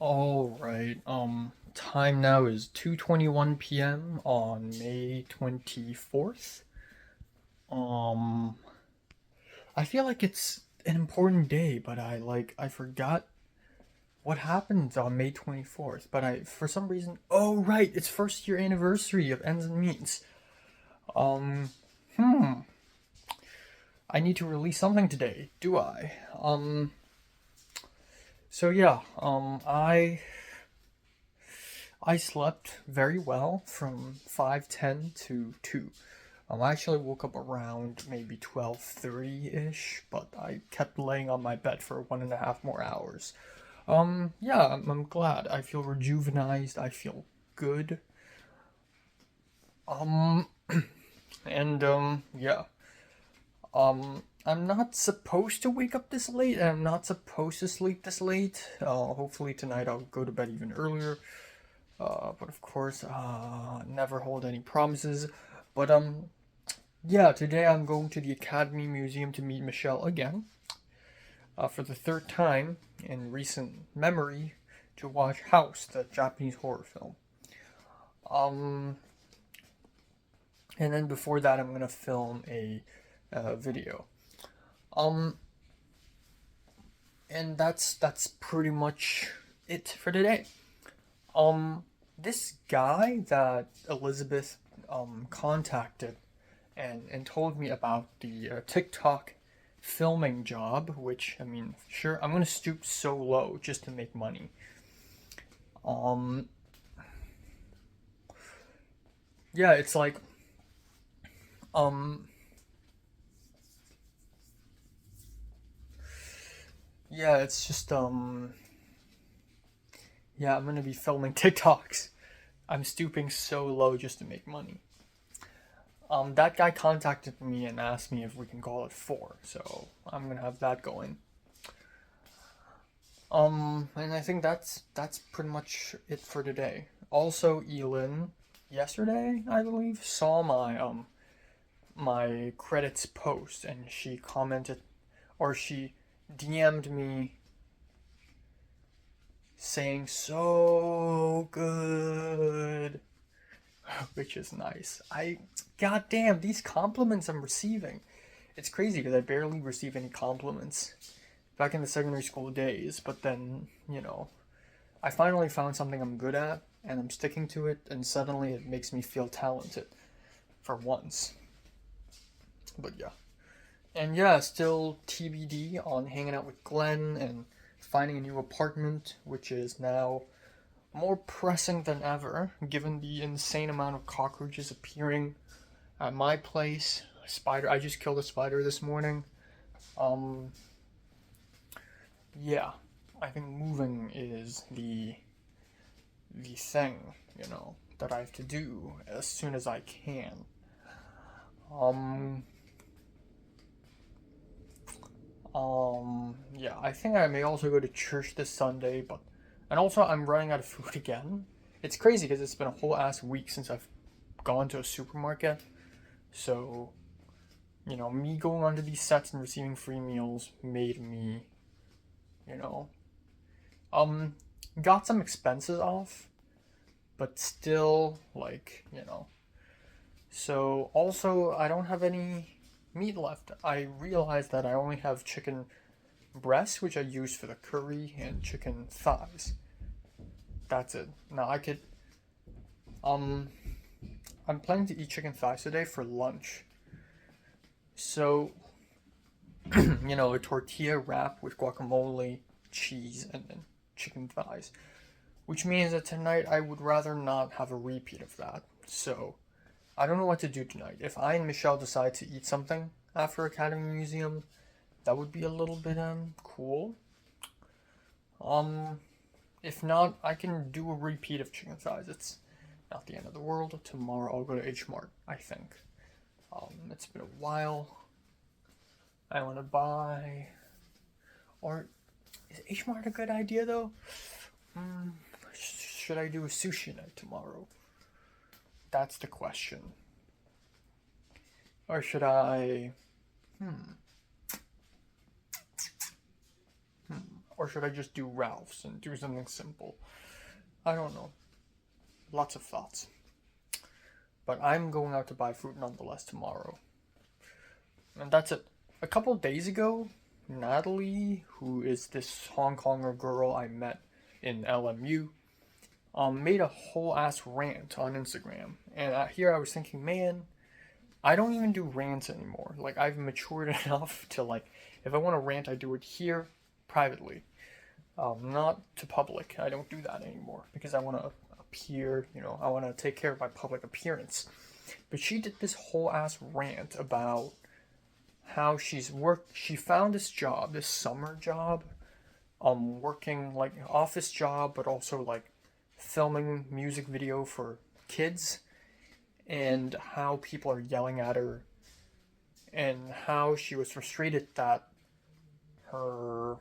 All right. Time now is 2:21 p.m. on May 24th. Um, I feel like it's an important day, but I forgot what happened on May 24th, but I for some reason, oh right, it's first year anniversary of Ends and Means. Um, hmm. I need to release something today, do I? So yeah, I slept very well from 5:10 to 2. I actually woke up around maybe 12:30 ish, but I kept laying on my bed for 1.5 more hours. Yeah, I'm glad. I feel rejuvenized. I feel good. Um, yeah. I'm not supposed to wake up this late, and I'm not supposed to sleep this late. Hopefully tonight I'll go to bed even earlier. But of course, never hold any promises. But yeah, today I'm going to the Academy Museum to meet Michelle again, for the third time in recent memory, to watch House, the Japanese horror film. Um, and then before that, I'm gonna film a video. Um, and that's pretty much it for today. Um, this guy that Elizabeth contacted and told me about the TikTok filming job, which I mean, sure, I'm gonna stoop so low just to make money. Um, yeah, it's like, um, yeah, it's just, yeah, I'm gonna be filming TikToks. I'm stooping so low just to make money. That guy contacted me and asked me if we can call it four, so I'm gonna have that going. And I think that's pretty much it for today. Also, Elin, yesterday I believe, saw my credits post and she commented, or she DM'd me saying so good, which is nice. Goddamn, these compliments I'm receiving. It's crazy because I barely receive any compliments back in the secondary school days, but then, I finally found something I'm good at and I'm sticking to it, and suddenly it makes me feel talented for once. But yeah. And yeah, still TBD on hanging out with Glenn and finding a new apartment, which is now more pressing than ever, given the insane amount of cockroaches appearing at my place. Spider, I just killed a spider this morning. Um, yeah, I think moving is the thing, that I have to do as soon as I can. Um, yeah, I think I may also go to church this Sunday, and also I'm running out of food again. It's crazy because it's been a whole ass week since I've gone to a supermarket. So, me going onto these sets and receiving free meals made me, you know, um, got some expenses off, but still, like, So, also, I don't have any meat left. I realized that I only have chicken breasts, which I use for the curry, and chicken thighs. That's it. Now I could, um, I'm planning to eat chicken thighs today for lunch. So, a tortilla wrap with guacamole, cheese, and then chicken thighs. Which means that tonight I would rather not have a repeat of that. So, I don't know what to do tonight. If I and Michelle decide to eat something after Academy Museum, that would be a little bit cool. Um, if not, I can do a repeat of chicken thighs. It's not the end of the world. Tomorrow I'll go to H Mart, I think. It's been a while. I want to buy. Or is H Mart a good idea though? Should I do a sushi night tomorrow? That's the question. Or should I? Or should I just do Ralph's and do something simple? I don't know. Lots of thoughts. But I'm going out to buy fruit nonetheless tomorrow. And that's it. A couple days ago, Natalie, who is this Hong Konger girl I met in LMU, made a whole ass rant on Instagram. And here I was thinking, man, I don't even do rants anymore. Like, I've matured enough to, like, if I want to rant, I do it here privately. Not to public. I don't do that anymore because I want to appear, I want to take care of my public appearance. But she did this whole ass rant about how she found this job, this summer job, working like an office job, but also like filming music video for kids, and how people are yelling at her, and how she was frustrated that her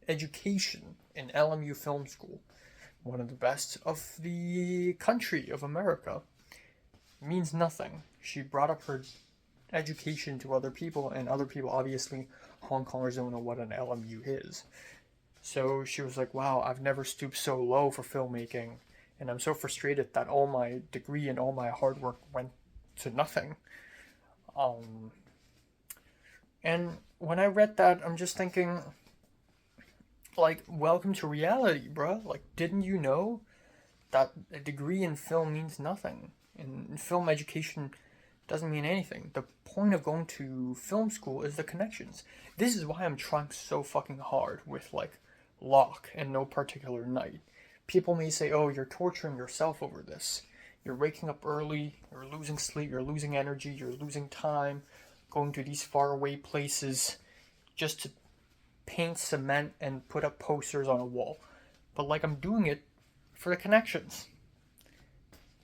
education in LMU Film School, one of the best of the country of America, means nothing. She brought up her education to other people, and other people, obviously, Hong Kongers don't know what an LMU is. So she was like, wow, I've never stooped so low for filmmaking, and I'm so frustrated that all my degree and all my hard work went to nothing. And when I read that, I'm just thinking, like, welcome to reality, bruh. Like, didn't you know that a degree in film means nothing? And film education doesn't mean anything. The point of going to film school is the connections. This is why I'm trying so fucking hard with, like, Locke and No Particular Night. People may say, oh, you're torturing yourself over this. You're waking up early, you're losing sleep, you're losing energy, you're losing time, going to these faraway places just to paint cement and put up posters on a wall. But, like, I'm doing it for the connections.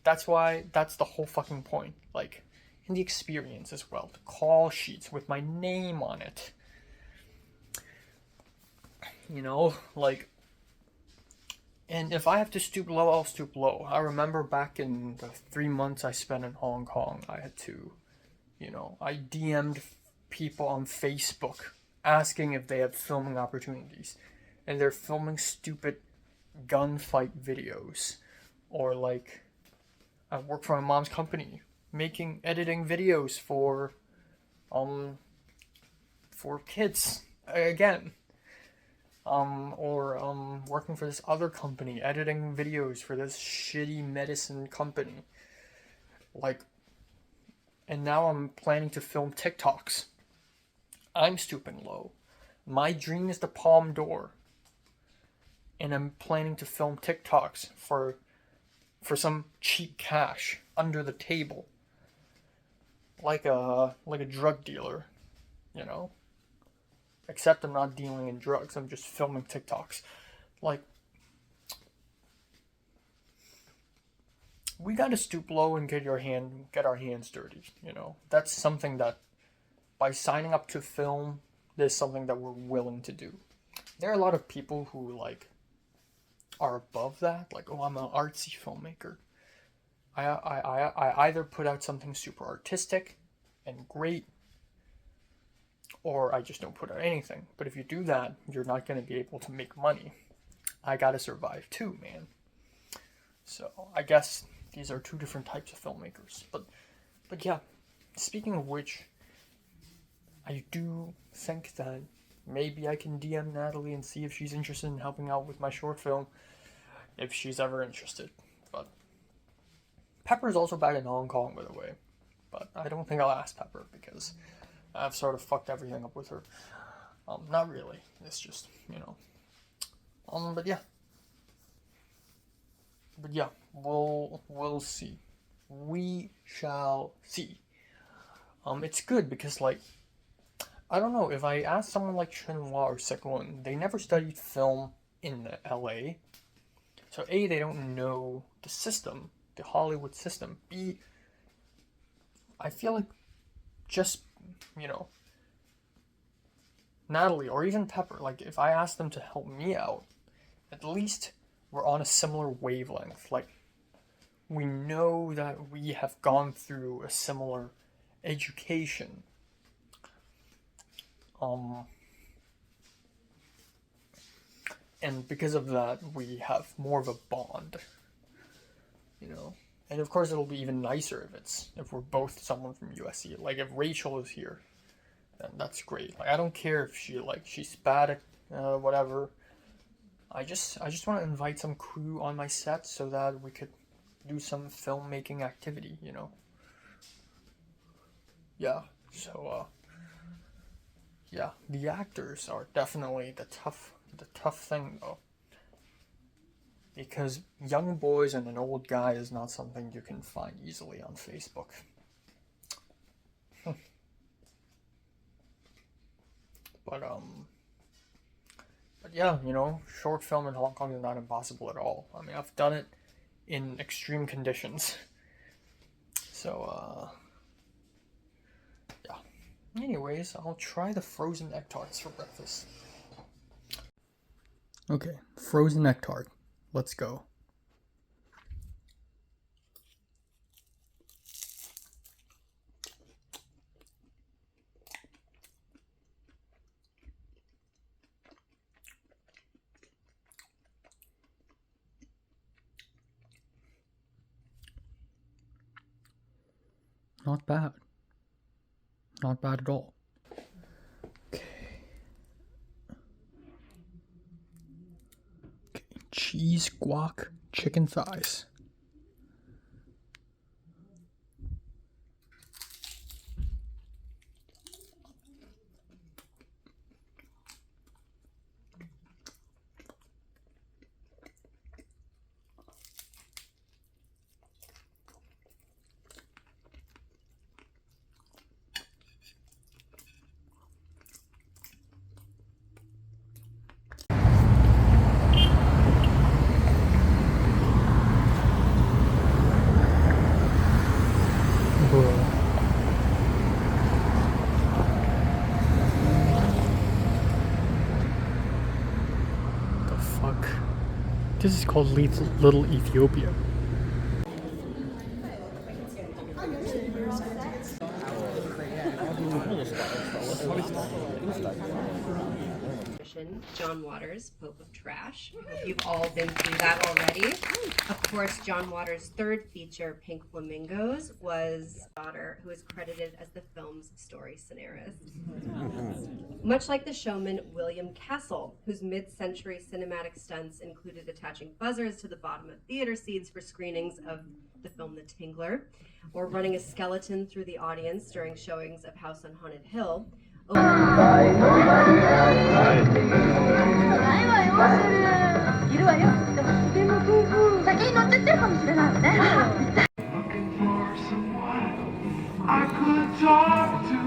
That's the whole fucking point. Like, in the experience as well. The call sheets with my name on it. Like, and if I have to stoop low, I'll stoop low. I remember back in the 3 months I spent in Hong Kong, I had to, I DM'd people on Facebook asking if they have filming opportunities. And they're filming stupid gunfight videos. Or, like, I work for my mom's company, editing videos for kids, again. Or working for this other company, editing videos for this shitty medicine company. Like, and now I'm planning to film TikToks. I'm stooping low. My dream is the Palm d'Or. And I'm planning to film TikToks for some cheap cash under the table. Like a drug dealer, Except I'm not dealing in drugs, I'm just filming TikToks. Like, we gotta stoop low and get our hands dirty, That's something that, by signing up to film, there's something that we're willing to do. There are a lot of people who, like, are above that. Like, oh, I'm an artsy filmmaker. I either put out something super artistic and great, or I just don't put out anything. But if you do that, you're not going to be able to make money. I gotta survive too, man. So I guess these are two different types of filmmakers. But yeah, speaking of which, I do think that maybe I can DM Natalie and see if she's interested in helping out with my short film, if she's ever interested. But Pepper's also back in Hong Kong, by the way. But I don't think I'll ask Pepper because I've sort of fucked everything up with her. Not really. It's just, But yeah. We'll see. We shall see. It's good because, like, I don't know, if I ask someone like Chenhua or Sekwon, they never studied film in LA. So A, they don't know the system, the Hollywood system. B, I feel like just, Natalie or even Pepper, like, if I ask them to help me out, at least we're on a similar wavelength. Like, we know that we have gone through a similar education. And because of that, we have more of a bond, you know. And of course, it'll be even nicer if we're both someone from USC. Like if Rachel is here, then that's great. Like I don't care if she's bad at whatever. I just want to invite some crew on my set so that we could do some filmmaking activity, you know. Yeah. So yeah, the actors are definitely the tough thing though. Because young boys and an old guy is not something you can find easily on Facebook. But yeah, you know, short film in Hong Kong is not impossible at all. I mean, I've done it in extreme conditions. So yeah. Anyways, I'll try the frozen egg tarts for breakfast. Okay, frozen egg tart. Let's go. Not bad. Not bad at all. Okay. Cheese guac chicken thighs. The fuck? This is called Little Ethiopia. John Waters, Pope of Trash. I hope you've all been through that already. Of course, John Waters' third feature, Pink Flamingos, was daughter who is credited as the film's story scenarist. Much like the showman William Castle, whose mid-century cinematic stunts included attaching buzzers to the bottom of theater seats for screenings of the film The Tingler, or running a skeleton through the audience during showings of House on Haunted Hill. Looking for someone I could talk to.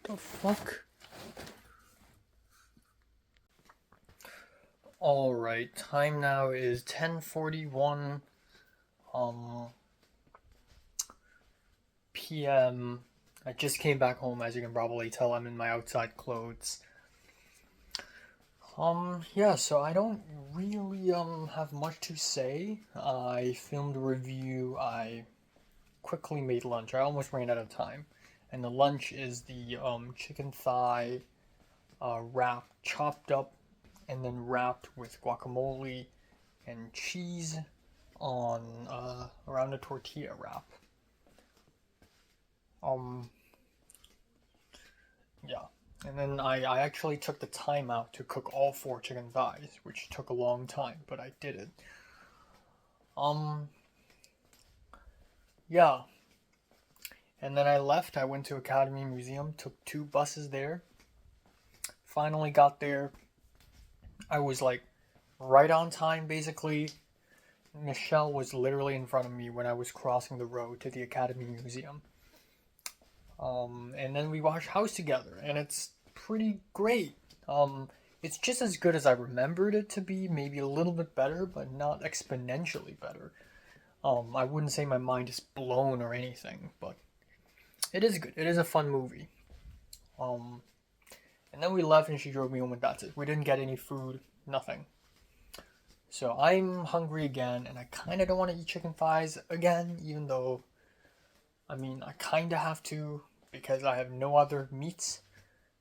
The fuck? Alright, time now is 10:41 p.m. I just came back home, as you can probably tell. I'm in my outside clothes. Yeah, so I don't really have much to say. I filmed a review, I quickly made lunch. I almost ran out of time. And the lunch is the chicken thigh wrap, chopped up and then wrapped with guacamole and cheese on around a tortilla wrap. Yeah. And then I actually took the time out to cook all 4 chicken thighs, which took a long time, but I did it. Yeah. And then I left. I went to Academy Museum, took 2 buses there. Finally got there. I was like right on time, basically. Michelle was literally in front of me when I was crossing the road to the Academy Museum. And then we watched House together, and it's pretty great. It's just as good as I remembered it to be, maybe a little bit better, but not exponentially better. I wouldn't say my mind is blown or anything, but it is good. It is a fun movie. And then we left and she drove me home and that's it. We didn't get any food. nothing. So I'm hungry again, and I kind of don't want to eat chicken thighs again, even though, I mean, I kind of have to because I have no other meats.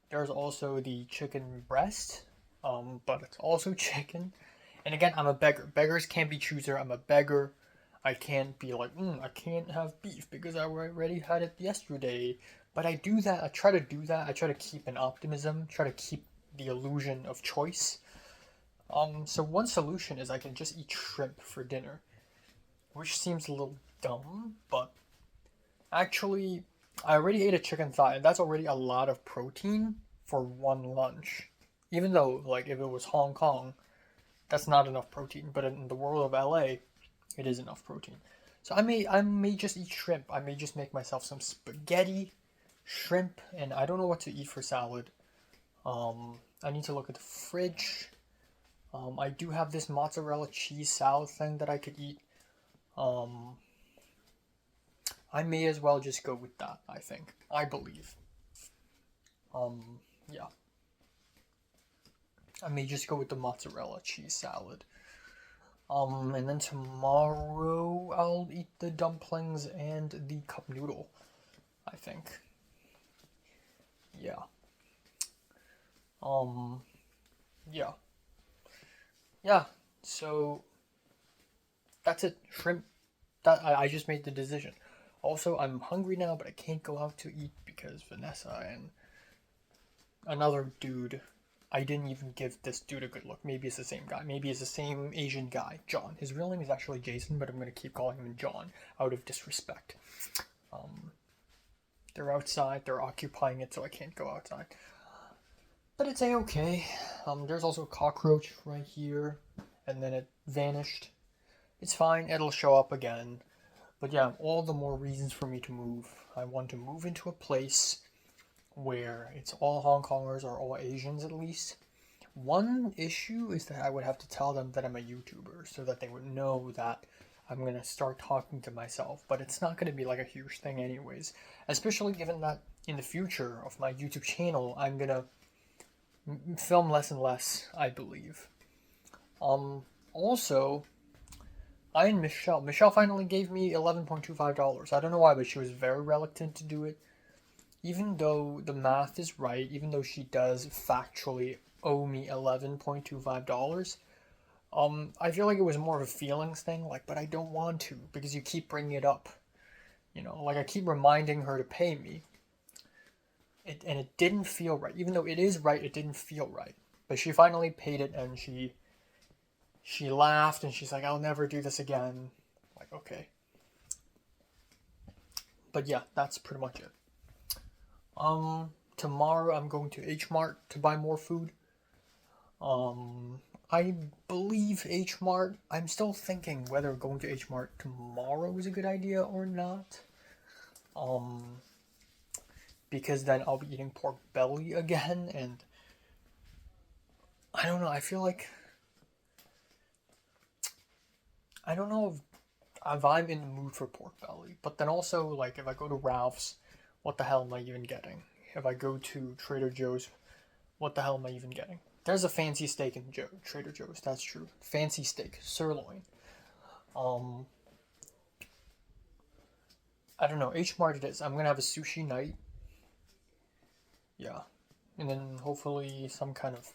There's also the chicken breast, but it's also chicken. And again, I'm a beggar. Beggars can't be chooser. I'm a beggar. I can't be like, I can't have beef because I already had it yesterday. But I do that. I try to do that. I try to keep an optimism. Try to keep the illusion of choice. So one solution is I can just eat shrimp for dinner, which seems a little dumb, but actually, I already ate a chicken thigh, and that's already a lot of protein for one lunch. Even though, like, if it was Hong Kong, that's not enough protein, but in the world of LA, it is enough protein. So I may just eat shrimp. I may just make myself some spaghetti, shrimp, and I don't know what to eat for salad. I need to look at the fridge. I do have this mozzarella cheese salad thing that I could eat. Um, I may as well just go with that, I think. I believe. Yeah. I may just go with the mozzarella cheese salad. And then tomorrow I'll eat the dumplings and the cup noodle, I think. Yeah. Yeah. Yeah. So that's it. Shrimp. That I just made the decision. Also, I'm hungry now, but I can't go out to eat because Vanessa and another dude. I didn't even give this dude a good look. Maybe it's the same guy. Maybe it's the same Asian guy, John. His real name is actually Jason, but I'm gonna keep calling him John out of disrespect. They're outside. They're occupying it, so I can't go outside. But it's a-okay. There's also a cockroach right here, and then it vanished. It's fine. It'll show up again. But yeah, all the more reasons for me to move. I want to move into a place where it's all Hong Kongers or all Asians at least. One issue is that I would have to tell them that I'm a YouTuber so that they would know that I'm going to start talking to myself. But it's not going to be like a huge thing anyways. Especially given that in the future of my YouTube channel, I'm going to film less and less, I believe. Also, I and Michelle finally gave me $11.25. I don't know why, but she was very reluctant to do it. Even though the math is right, even though she does factually owe me $11.25, I feel like it was more of a feelings thing, like, but I don't want to, because you keep bringing it up. You know, like I keep reminding her to pay me. And it didn't feel right. Even though it is right, it didn't feel right. But she finally paid it, and she laughed, and she's like, I'll never do this again. Like, okay. But yeah, that's pretty much it. Tomorrow I'm going to H Mart to buy more food. I believe H Mart. I'm still thinking whether going to H Mart tomorrow is a good idea or not. Because then I'll be eating pork belly again, and I don't know. I feel like I don't know if I'm in the mood for pork belly. But then also, like, if I go to Ralph's, what the hell am I even getting? If I go to Trader Joe's, what the hell am I even getting? There's a fancy steak in Trader Joe's, that's true. Fancy steak, sirloin. I don't know, H Mart it is. I'm gonna have a sushi night. Yeah. And then hopefully some kind of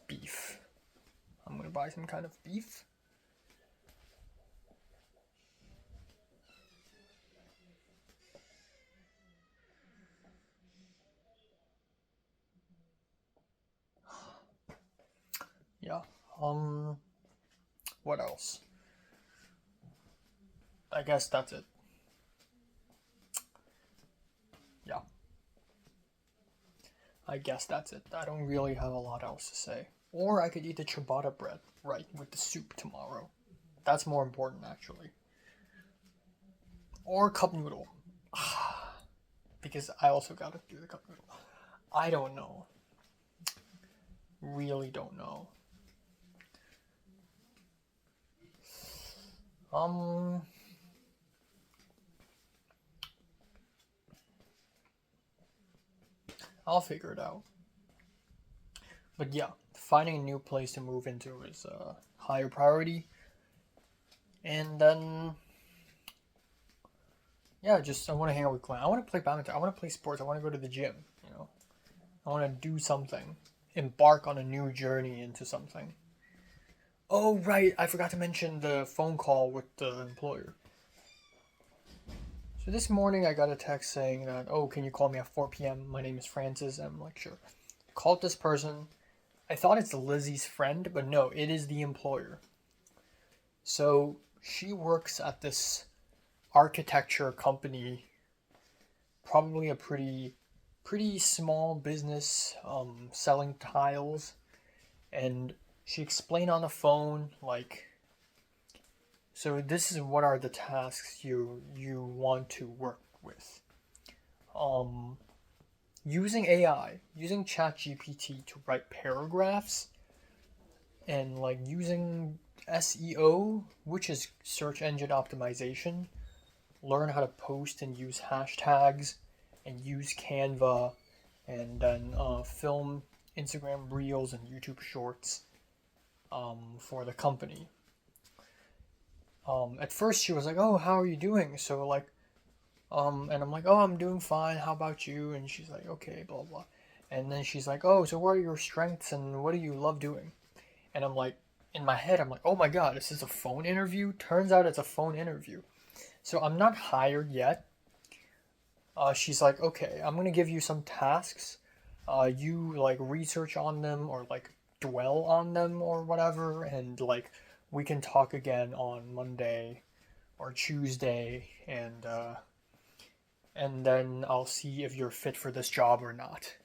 beef. I'm gonna buy some kind of beef. Yeah. What else? I guess that's it. Yeah. I guess that's it. I don't really have a lot else to say. Or I could eat the ciabatta bread, right, with the soup tomorrow. That's more important, actually. Or cup noodle. Because I also gotta do the cup noodle. I don't know. Really don't know. I'll figure it out. But yeah, finding a new place to move into is a higher priority. And then, yeah, just I want to hang out with Glenn. I want to play badminton. I want to play sports. I want to go to the gym. I want to do something. Embark on a new journey into something. Oh, right. I forgot to mention the phone call with the employer. So this morning I got a text saying that, oh, can you call me at 4 p.m.? My name is Francis. And I'm like, sure. Called this person. I thought it's Lizzie's friend, but no, it is the employer. So she works at this architecture company, probably a pretty small business, selling tiles. And she explained on the phone, like, so this is what are the tasks you want to work with. Using AI, using ChatGPT to write paragraphs, and like using SEO, which is search engine optimization, learn how to post and use hashtags, and use Canva, and then film Instagram Reels and YouTube Shorts for the company. At first she was like, oh, how are you doing? So like, and I'm like, oh, I'm doing fine. How about you? And she's like, okay, blah, blah. And then she's like, oh, so what are your strengths and what do you love doing? And I'm like, in my head, I'm like, oh my God, is this a phone interview? Turns out it's a phone interview. So I'm not hired yet. She's like, okay, I'm going to give you some tasks. You like research on them or like dwell on them or whatever. And like, we can talk again on Monday or Tuesday. And then I'll see if you're fit for this job or not.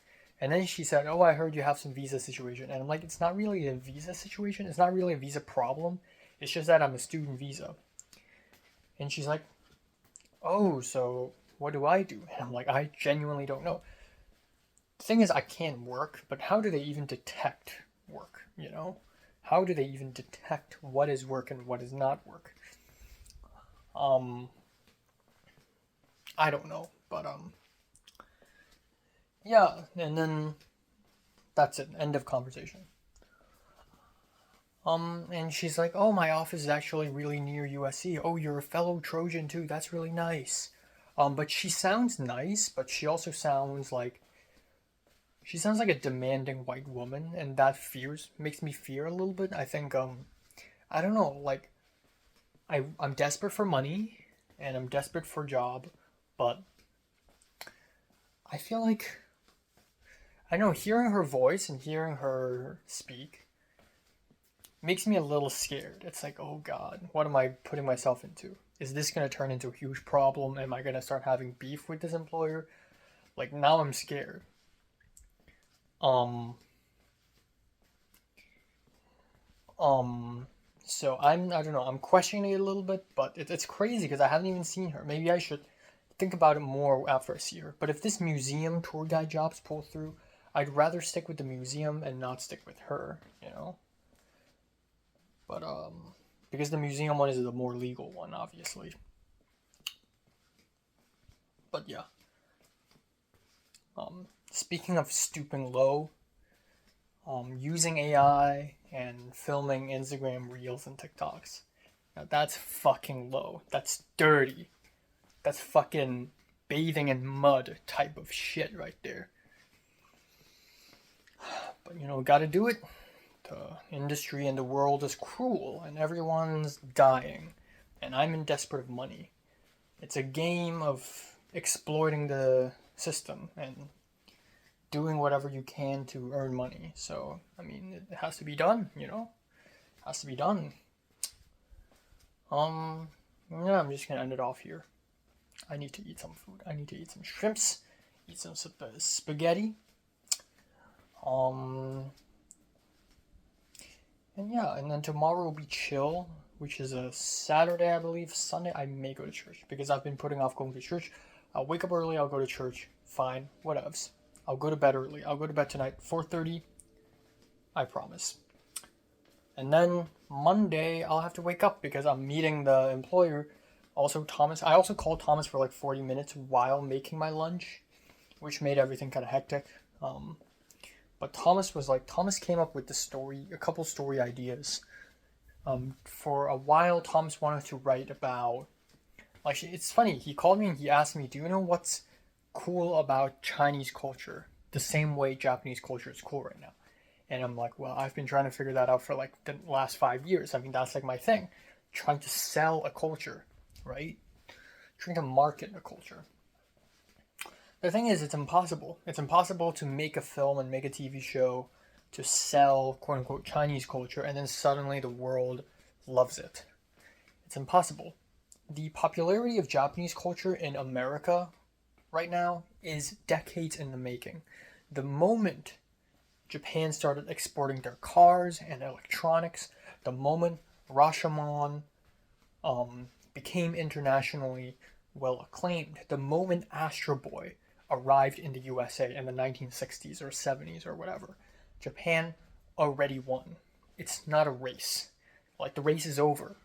And then she said, oh, I heard you have some visa situation. And I'm like, it's not really a visa situation. It's not really a visa problem. It's just that I'm a student visa. And she's like, oh, so what do I do? And I'm like, I genuinely don't know. The thing is, I can work, but how do they even detect work, How do they even detect what is work and what is not work? I don't know, but yeah, and then that's it, end of conversation. And she's like, oh, my office is actually really near USC. Oh, you're a fellow Trojan too, that's really nice. But she sounds nice, but she also sounds like a demanding white woman, and that makes me fear a little bit. I think, I don't know, like, I'm desperate for money, and I'm desperate for a job, but I feel like, I know, hearing her voice and hearing her speak makes me a little scared. It's like, oh God, what am I putting myself into? Is this going to turn into a huge problem? Am I going to start having beef with this employer? Like, now I'm scared. So I don't know, I'm questioning it a little bit, but it's crazy because I haven't even seen her. Maybe I should think about it more after I see her. But if this museum tour guide jobs pull through, I'd rather stick with the museum and not stick with her, But, because the museum one is the more legal one, obviously. But yeah. Speaking of stooping low, using AI and filming Instagram Reels and TikToks. Now that's fucking low. That's dirty. That's fucking bathing in mud type of shit right there. But gotta do it. The industry and the world is cruel and everyone's dying. And I'm in desperate of money. It's a game of exploiting the system and doing whatever you can to earn money. So, I mean, it has to be done, It has to be done. Yeah, I'm just gonna end it off here. I need to eat some food. I need to eat some shrimps, eat some spaghetti. And yeah, and then tomorrow will be chill, which is a Saturday, I believe. Sunday, I may go to church because I've been putting off going to church. I'll wake up early, I'll go to church. Fine, whatevs. I'll go to bed early. I'll go to bed tonight, 4:30. I promise. And then Monday, I'll have to wake up because I'm meeting the employer. Also, Thomas. I also called Thomas for like 40 minutes while making my lunch, which made everything kind of hectic. But Thomas came up with the story, a couple story ideas. For a while, Thomas wanted to write about, like, it's funny, he called me and he asked me, do you know what's cool about Chinese culture? The same way Japanese culture is cool right now. And I'm like, well, I've been trying to figure that out for like the last 5 years. I mean, that's like my thing. Trying to sell a culture, right? Trying to market a culture. The thing is, it's impossible. It's impossible to make a film and make a TV show to sell quote unquote Chinese culture and then suddenly the world loves it. It's impossible. The popularity of Japanese culture in America right now is decades in the making. The moment Japan started exporting their cars and electronics, the moment Rashomon became internationally well acclaimed, the moment Astro Boy arrived in the USA in the 1960s or 70s or whatever, Japan already won. It's not a race. Like, the race is over.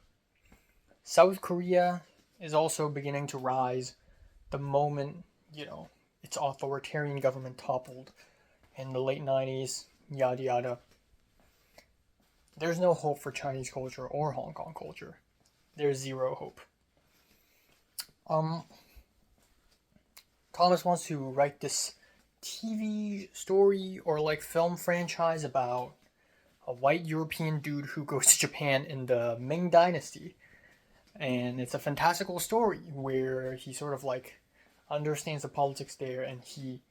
South Korea is also beginning to rise the moment, its authoritarian government toppled in the late 90s, yada yada. There's no hope for Chinese culture or Hong Kong culture. There's zero hope. Thomas wants to write this TV story or like film franchise about a white European dude who goes to Japan in the Ming Dynasty. And it's a fantastical story where he sort of like understands the politics there and he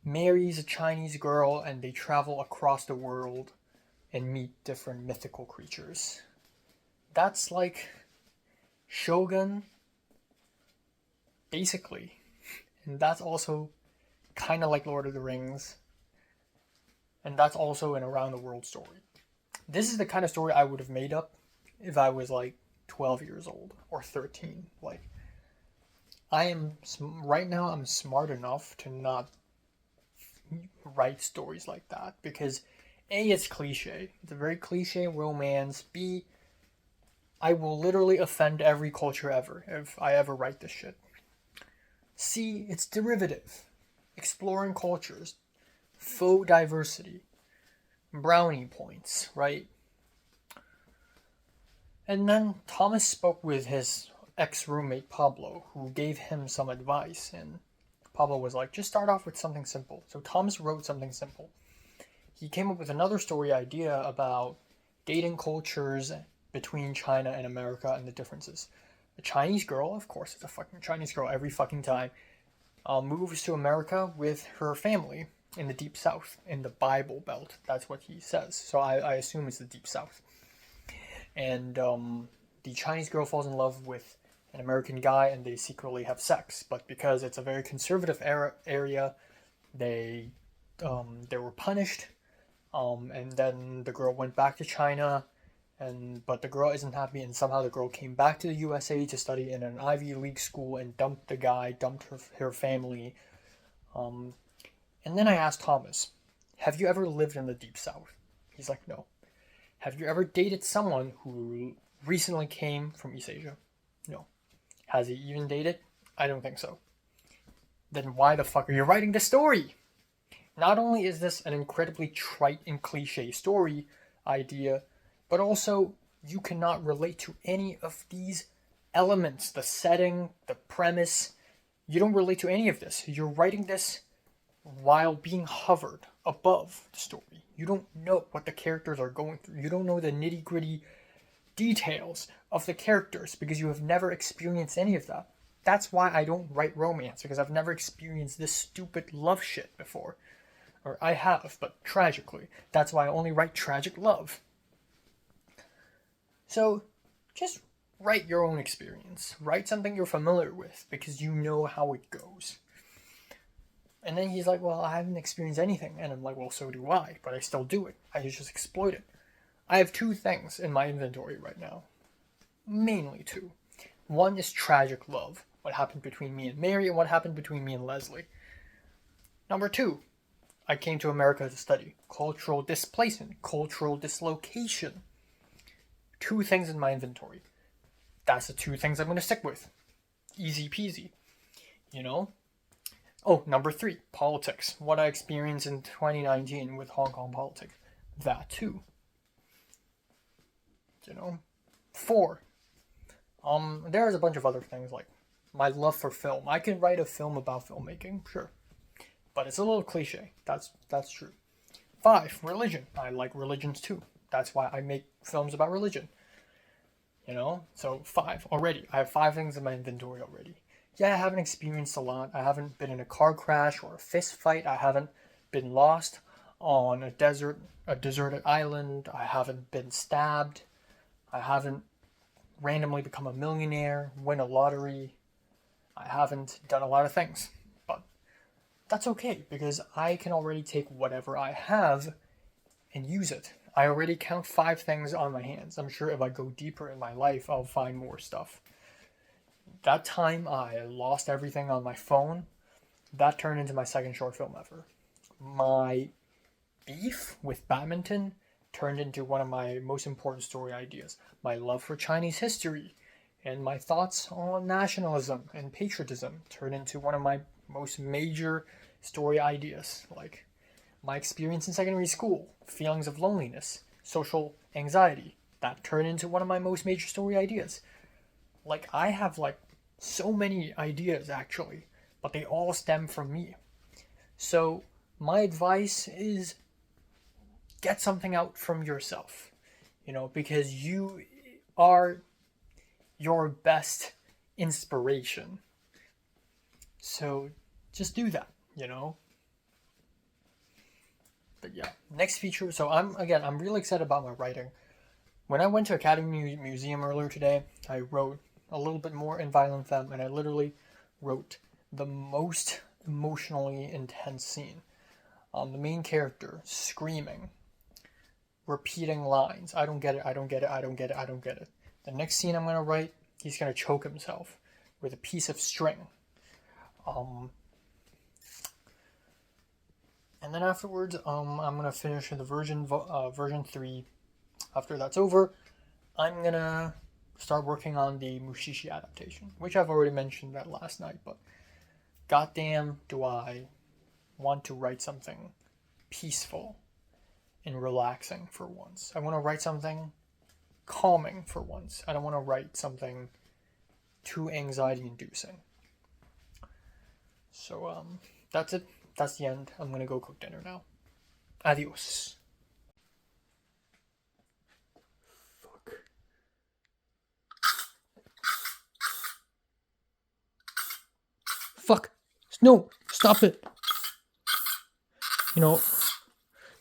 marries a Chinese girl and they travel across the world and meet different mythical creatures. That's like Shogun, basically. And that's also kind of like Lord of the Rings. And that's also an around the world story. This is the kind of story I would have made up if I was like 12 years old or 13. Like, right now I'm smart enough to not write stories like that because A, it's cliche. It's a very cliche romance. B, I will literally offend every culture ever if I ever write this shit. C, it's derivative. Exploring cultures. Faux diversity. Brownie points, right? And then Thomas spoke with his ex-roommate Pablo, who gave him some advice, and Pablo was like, just start off with something simple. So Thomas wrote something simple. He came up with another story idea about dating cultures between China and America and the differences. A Chinese girl, of course, it's a fucking Chinese girl every fucking time, moves to America with her family in the Deep South, in the Bible Belt. That's what he says. So I assume it's the Deep South. And the Chinese girl falls in love with an American guy and they secretly have sex. But because it's a very conservative area, they were punished. And then the girl went back to China. But the girl isn't happy, and somehow the girl came back to the USA to study in an Ivy League school and dumped the guy, dumped her family. And then I asked Thomas, have you ever lived in the Deep South? He's like, no. Have you ever dated someone who recently came from East Asia? No. Has he even dated? I don't think so. Then why the fuck are you writing this story? Not only is this an incredibly trite and cliche story idea, but also you cannot relate to any of these elements, the setting, the premise. You don't relate to any of this. You're writing this while being hovered above the story. You don't know what the characters are going through. You don't know the nitty-gritty details of the characters because you have never experienced any of that. That's why I don't write romance, because I've never experienced this stupid love shit before. Or I have, but tragically. That's why I only write tragic love. So, just write your own experience. Write something you're familiar with, because you know how it goes. And then he's like, well, I haven't experienced anything. And I'm like, well, so do I, but I still do it. I just exploit it. I have two things in my inventory right now. Mainly two. One is tragic love. What happened between me and Mary and what happened between me and Leslie. Number two, I came to America to study cultural displacement, cultural dislocation. Two things in my inventory. That's the two things I'm going to stick with. Easy peasy. You know? Oh, number 3, politics. What I experienced in 2019 with Hong Kong politics. That too. 4. There's a bunch of other things like my love for film. I can write a film about filmmaking, sure. But it's a little cliche. That's true. 5, religion. I like religions too. That's why I make films about religion. So 5 already. I have 5 things in my inventory already. Yeah, I haven't experienced a lot. I haven't been in a car crash or a fist fight. I haven't been lost on a deserted island. I haven't been stabbed. I haven't randomly become a millionaire, win a lottery. I haven't done a lot of things. But that's okay, because I can already take whatever I have and use it. I already count 5 things on my hands. I'm sure if I go deeper in my life, I'll find more stuff. That time I lost everything on my phone, that turned into my second short film ever. My beef with badminton turned into one of my most important story ideas. My love for Chinese history and my thoughts on nationalism and patriotism turned into one of my most major story ideas. Like my experience in secondary school, feelings of loneliness, social anxiety, that turned into one of my most major story ideas. Like I have so many ideas actually, but they all stem from me. So my advice is get something out from yourself, because you are your best inspiration. So just do that, But yeah, next feature. So I'm really excited about my writing. When I went to Academy Museum earlier today, I wrote a little bit more in Violent Femme, and I literally wrote the most emotionally intense scene. The main character screaming, repeating lines. I don't get it, I don't get it, I don't get it, I don't get it. The next scene I'm going to write, he's going to choke himself with a piece of string. And then afterwards, I'm going to finish the version 3. After that's over, I'm going to start working on the Mushishi adaptation, which I've already mentioned that last night, but goddamn do I want to write something peaceful and relaxing for once. I want to write something calming for once. I don't want to write something too anxiety-inducing. So, that's it. That's the end. I'm gonna go cook dinner now. Adios. Fuck. No, stop it.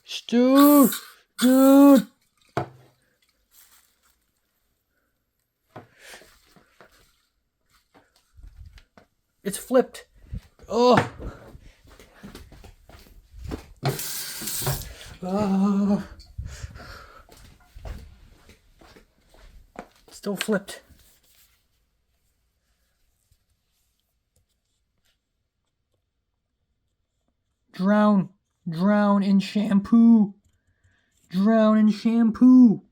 Stu, dude. It's flipped. Oh. Still flipped. Drown in shampoo. Drown in shampoo.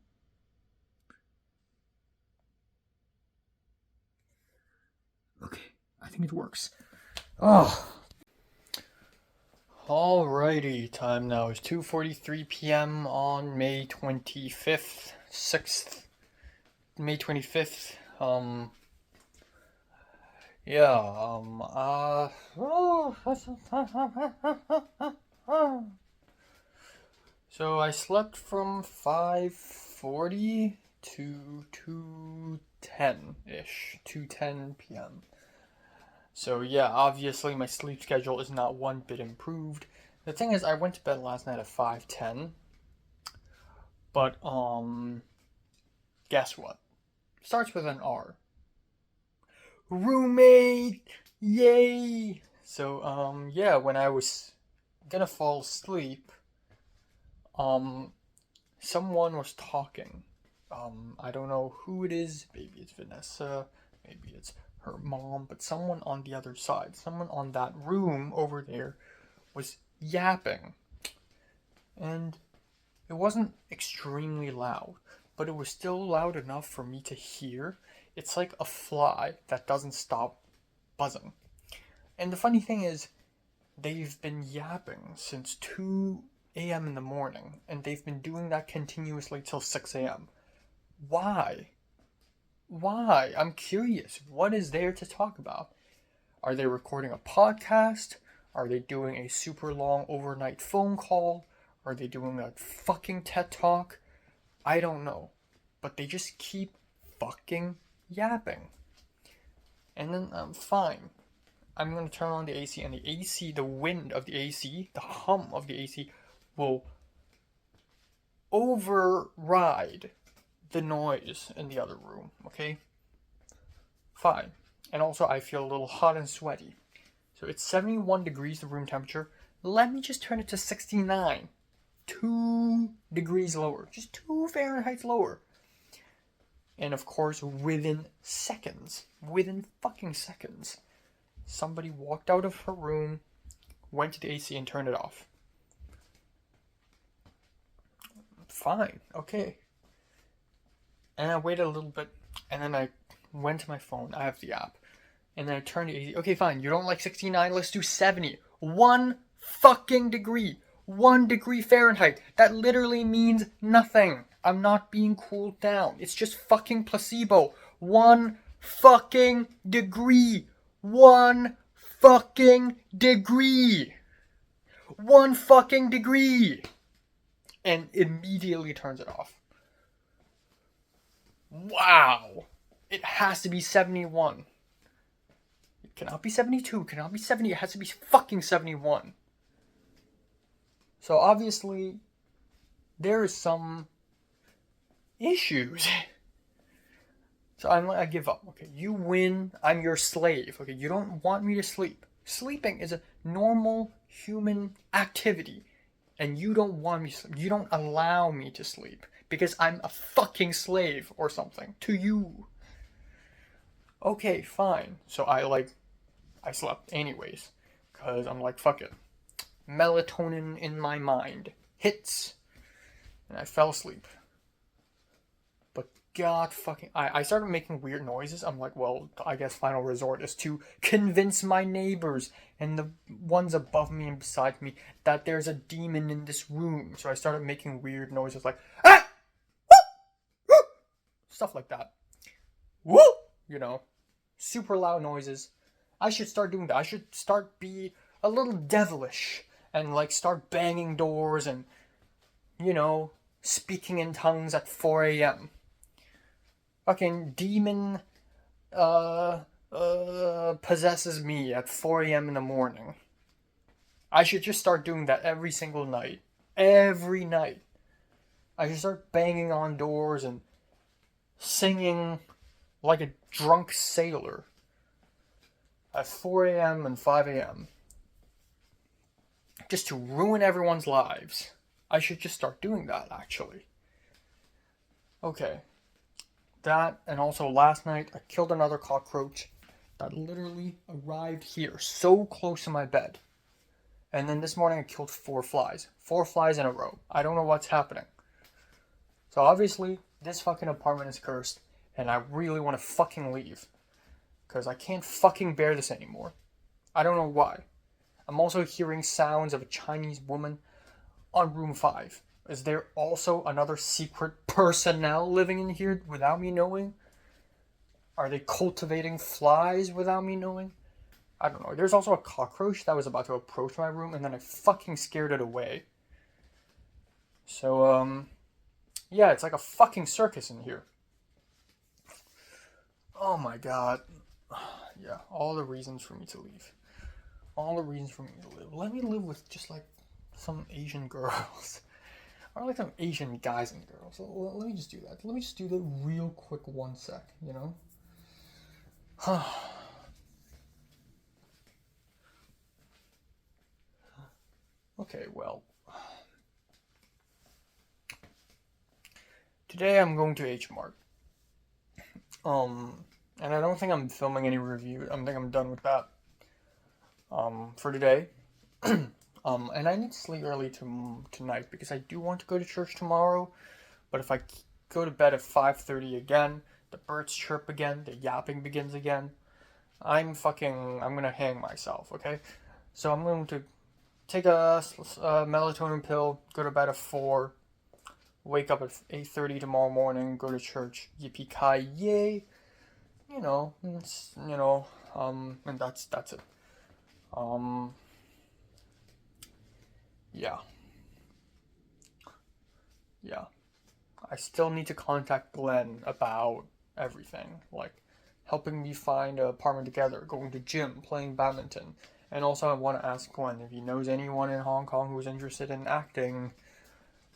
Okay, I think it works. Oh. Alrighty, time now is 2:43 p.m. on May 25th, 6th, May 25th. So I slept from 5:40 to 2:10-ish, 2:10 p.m. So yeah, obviously my sleep schedule is not one bit improved. The thing is, I went to bed last night at 5:10, but guess what? Starts with an R. Roommate! Yay! So yeah, when I was gonna fall asleep, someone was talking. I don't know who it is. Maybe it's Vanessa. Maybe it's her mom, but someone on the other side, someone on that room over there was yapping. And it wasn't extremely loud, but it was still loud enough for me to hear. It's like a fly that doesn't stop buzzing. And the funny thing is, they've been yapping since 2 a.m. in the morning, and they've been doing that continuously till 6 a.m. Why? Why? I'm curious. What is there to talk about? Are they recording a podcast? Are they doing a super long overnight phone call? Are they doing a fucking TED Talk? I don't know. But they just keep fucking yapping. And then I'm fine. I'm going to turn on the AC, and the AC, the wind of the AC, the hum of the AC will override the noise in the other room, okay? Fine. And also, I feel a little hot and sweaty. So it's 71 degrees, the room temperature. Let me just turn it to 69. 2 degrees lower. Just 2 Fahrenheit lower. And of course, within fucking seconds, somebody walked out of her room, went to the AC and turned it off. Fine, okay. And I waited a little bit, and then I went to my phone. I have the app. And then I turned the AC. Okay, fine, you don't like 69, let's do 70. 1 fucking degree. 1 degree Fahrenheit. That literally means nothing. I'm not being cooled down. It's just fucking placebo. 1 fucking degree. 1 fucking degree. 1 fucking degree. And immediately turns it off. Wow. It has to be 71. It cannot be 72. It cannot be 70. It has to be fucking 71. So obviously, there is some issues. So I give up. Okay, you win. I'm your slave. Okay, you don't want me to sleep. Sleeping is a normal human activity. And you don't want me to sleep. You don't allow me to sleep. Because I'm a fucking slave or something to you. Okay, fine. So I slept anyways. Because I'm like, fuck it. Melatonin in my mind hits. And I fell asleep. But God fucking... I started making weird noises. I'm like, well, I guess final resort is to convince my neighbors and the ones above me and beside me that there's a demon in this room. So I started making weird noises like, ah! Woo! Woo! Stuff like that. Woo! You know, super loud noises. I should start doing that. I should start be a little devilish and like start banging doors and, you know, speaking in tongues at 4 a.m. Fucking demon possesses me at 4 a.m. in the morning. I should just start doing that every single night. Every night. I should start banging on doors and singing like a drunk sailor at 4 a.m. and 5 a.m. just to ruin everyone's lives. I should just start doing that, actually. Okay. That, and also last night, I killed another cockroach that literally arrived here, so close to my bed. And then this morning I killed 4 flies. 4 flies in a row. I don't know what's happening. So obviously, this fucking apartment is cursed, and I really want to fucking leave. Because I can't fucking bear this anymore. I don't know why. I'm also hearing sounds of a Chinese woman on room 5. Is there also another secret personnel living in here without me knowing? Are they cultivating flies without me knowing? I don't know. There's also a cockroach that was about to approach my room, and then I fucking scared it away. So, yeah, it's like a fucking circus in here. Oh my god. Yeah, all the reasons for me to leave. All the reasons for me to live. Let me live with just like some Asian girls. Or like some Asian guys and girls. So let me just do that. Let me just do that real quick 1 sec, you know? Okay, well. Today I'm going to H Mart. And I don't think I'm filming any review. I think I'm done with that. For today. And I need to sleep early tonight because I do want to go to church tomorrow. But if I go to bed at 5:30 again, the birds chirp again, the yapping begins again, I'm gonna hang myself, okay? So I'm going to take a melatonin pill, go to bed at 4, wake up at 8:30 tomorrow morning, go to church, yippee ki yay, and that's it. Um, yeah, yeah. I still need to contact Glenn about everything, like helping me find an apartment together, going to gym, playing badminton. And also I want to ask Glenn if he knows anyone in Hong Kong who's interested in acting.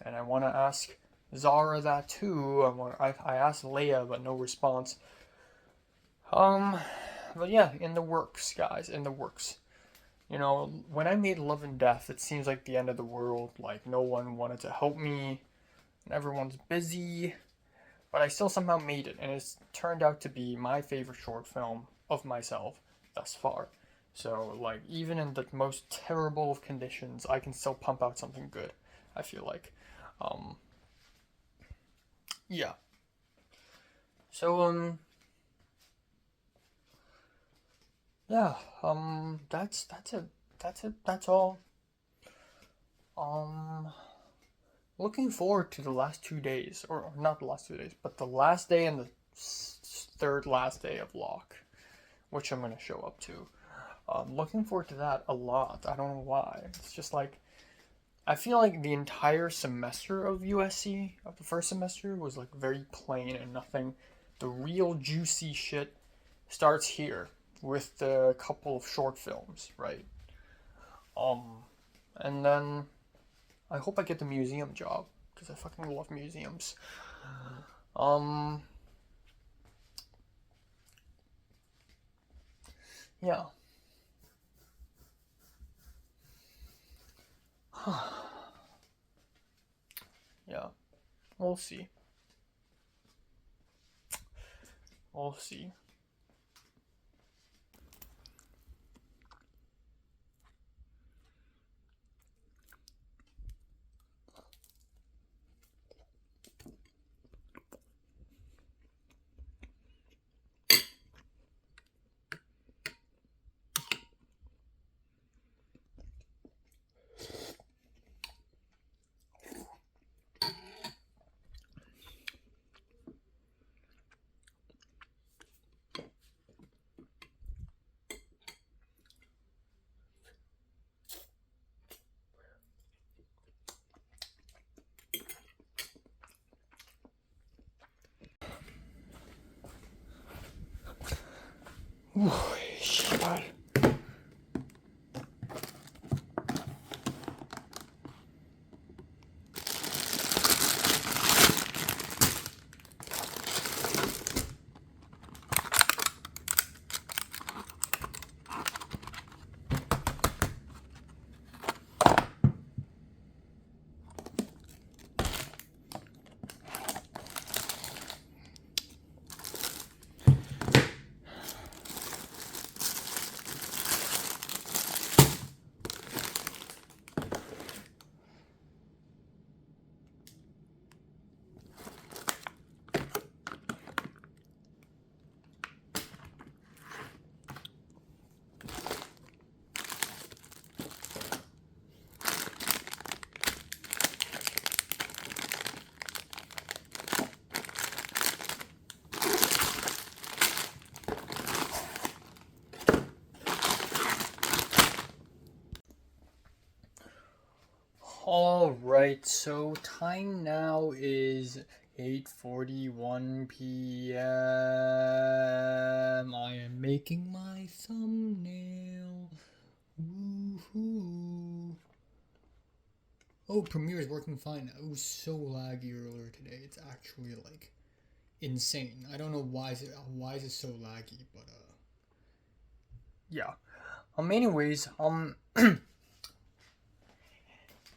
And I want to ask Zara that too. I asked Leia, but no response. But yeah, in the works, guys, in the works. When I made Love and Death, it seems like the end of the world. Like, no one wanted to help me, and everyone's busy. But I still somehow made it, and it's turned out to be my favorite short film of myself thus far. So, like, even in the most terrible of conditions, I can still pump out something good, I feel like. Um, yeah. So, yeah, that's it. That's all. Um, Looking forward to the last 2 days, or not the last 2 days, but the last day and the third last day of Locke, which I'm gonna show up to. Looking forward to that a lot. I don't know why. It's just like, I feel like the entire semester of USC, of the first semester, was like very plain and nothing. The real juicy shit starts here with the couple of short films, right? And then I hope I get the museum job because I fucking love museums. Um, yeah. Yeah. We'll see. We'll see. Ooh, shit. Alright, so time now is 8:41 p.m. I am making my thumbnail. Woohoo. Oh, Premiere is working fine. It was so laggy earlier today. It's actually like insane. I don't know why is it so laggy, but yeah. Anyways,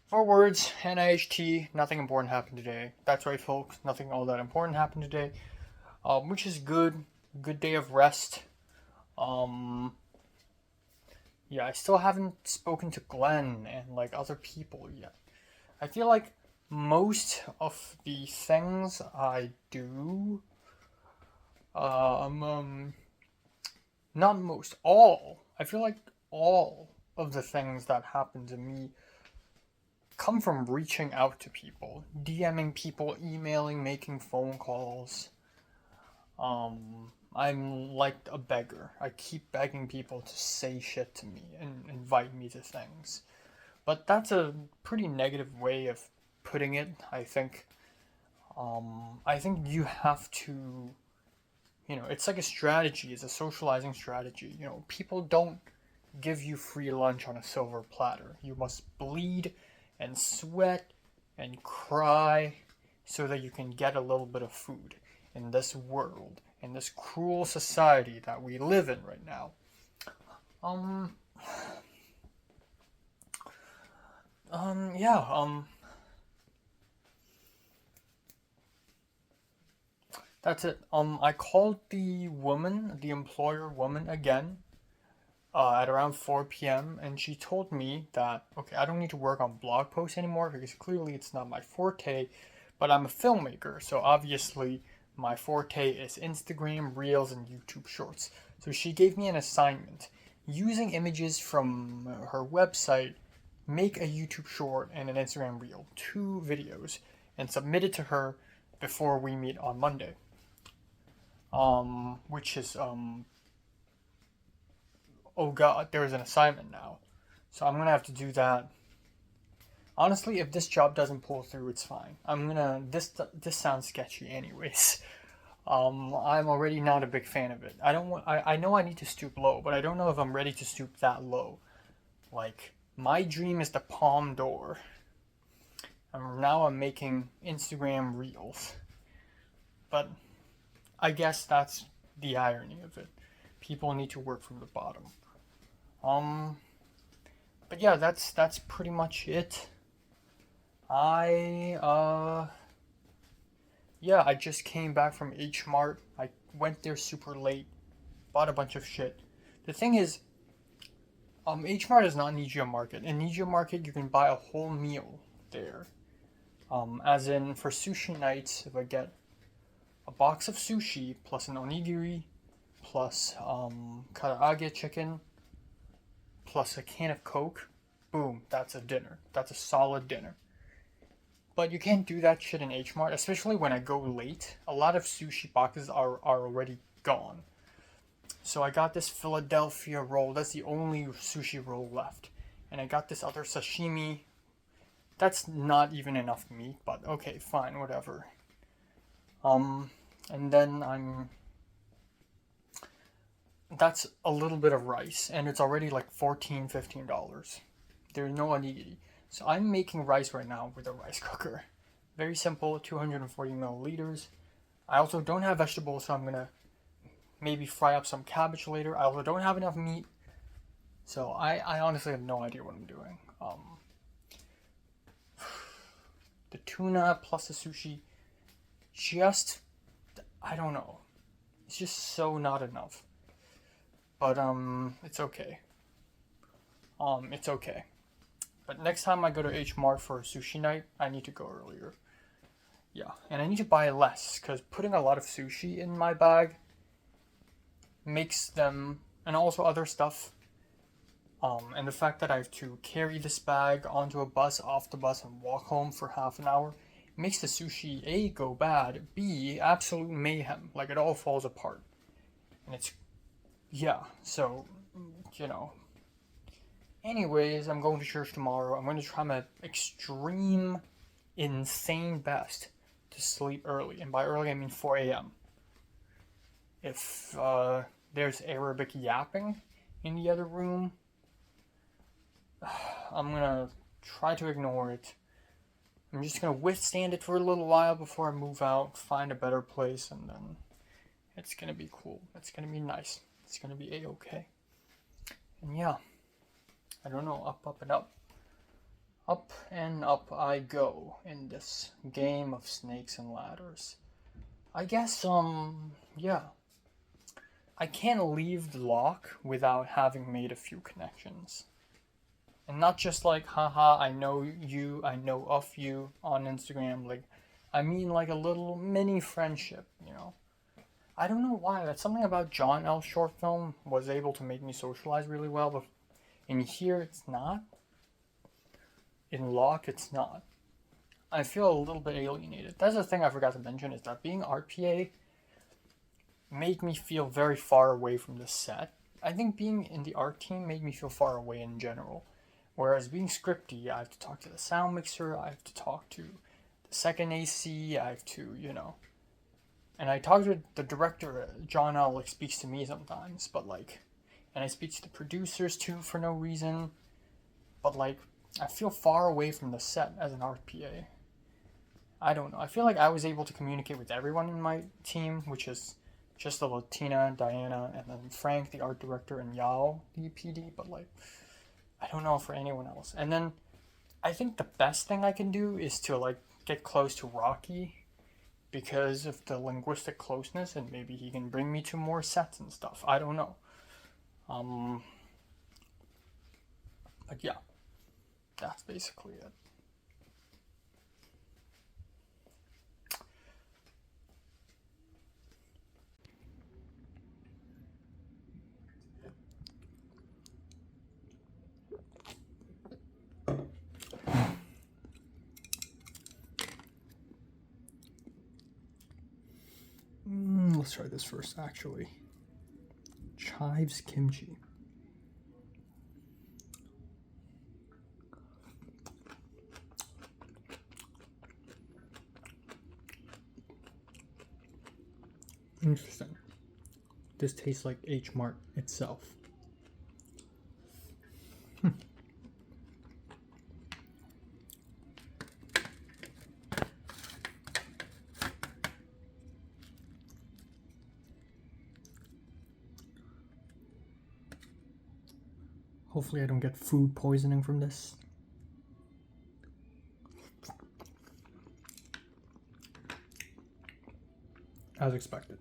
Four words, NIHT, nothing important happened today. That's right, folks, nothing all that important happened today. Which is good. Good day of rest. Yeah, I still haven't spoken to Glenn and like other people yet. I feel like most of the things I do, not most, all. I feel like all of the things that happen to me come from reaching out to people, DMing people, emailing, making phone calls. I'm like a beggar. I keep begging people to say shit to me and invite me to things. But that's a pretty negative way of putting it, I think. I think you have to, it's like a strategy, it's a socializing strategy. People don't give you free lunch on a silver platter. You must bleed and sweat and cry so that you can get a little bit of food in this world, in this cruel society that we live in right now. Yeah, that's it. I called the woman, the employer woman again, at around 4 p.m. and she told me that, okay, I don't need to work on blog posts anymore because clearly it's not my forte, but I'm a filmmaker, so obviously my forte is Instagram, Reels, and YouTube Shorts. So she gave me an assignment. Using images from her website, make a YouTube Short and an Instagram Reel, 2 videos, and submit it to her before we meet on Monday. Which is, oh god, there is an assignment now. So I'm gonna have to do that. Honestly, if this job doesn't pull through, it's fine. This sounds sketchy anyways. I'm already not a big fan of it. I know I need to stoop low, but I don't know if I'm ready to stoop that low. Like, my dream is the Palm Door. And now I'm making Instagram Reels. But I guess that's the irony of it. People need to work from the bottom. But yeah, that's pretty much it. I just came back from H Mart. I went there super late, bought a bunch of shit. The thing is, H Mart is not Nijia Market. In Nijia Market, you can buy a whole meal there. As in, for sushi nights, if I get a box of sushi plus an onigiri plus karaage chicken plus a can of Coke, boom, that's a dinner. That's a solid dinner. But you can't do that shit in H Mart, especially when I go late. A lot of sushi boxes are already gone. So I got this Philadelphia roll. That's the only sushi roll left. And I got this other sashimi. That's not even enough meat, but okay, fine, whatever. And then that's a little bit of rice, and it's already like $14-15. There's no onigiri. So I'm making rice right now with a rice cooker. Very simple, 240 milliliters. I also don't have vegetables, so I'm gonna maybe fry up some cabbage later. I also don't have enough meat. So I honestly have no idea what I'm doing. The tuna plus the sushi, I don't know. It's just so not enough. But, it's okay. It's okay. But next time I go to H Mart for a sushi night, I need to go earlier. Yeah, and I need to buy less, because putting a lot of sushi in my bag makes them, and also other stuff, and the fact that I have to carry this bag onto a bus, off the bus, and walk home for half an hour, makes the sushi, A, go bad, B, absolute mayhem. Like, it all falls apart. And it's, yeah, so, Anyways, I'm going to church tomorrow. I'm going to try my extreme, insane best to sleep early. And by early, I mean 4 a.m. If there's Arabic yapping in the other room, I'm going to try to ignore it. I'm just going to withstand it for a little while before I move out, find a better place, and then it's going to be cool. It's going to be nice. It's going to be A-okay. And yeah. I don't know, up and up. Up and up I go in this game of snakes and ladders. I guess, yeah. I can't leave the lock without having made a few connections. And not just like, haha, I know you, I know of you on Instagram. Like, I mean like a little mini friendship, I don't know why. That's something about John L. short film was able to make me socialize really well, but In here, it's not. In Locke, it's not. I feel a little bit alienated. That's the thing I forgot to mention, is that being RPA made me feel very far away from the set. I think being in the art team made me feel far away in general. Whereas being scripty, I have to talk to the sound mixer, I have to talk to the second AC, I have to, and I talk to the director, John L, like, speaks to me sometimes, but like, and I speak to the producers too for no reason, but like, I feel far away from the set as an RPA. I don't know. I feel like I was able to communicate with everyone in my team, which is just the Latina, Diana, and then Frank, the art director, and Yao, the PD, but like, I don't know for anyone else. And then I think the best thing I can do is to like get close to Rocky because of the linguistic closeness, and maybe he can bring me to more sets and stuff. I don't know. But yeah, that's basically it. Let's try this first, actually. Chives kimchi. Interesting. This tastes like H Mart itself. Hopefully I don't get food poisoning from this. As expected.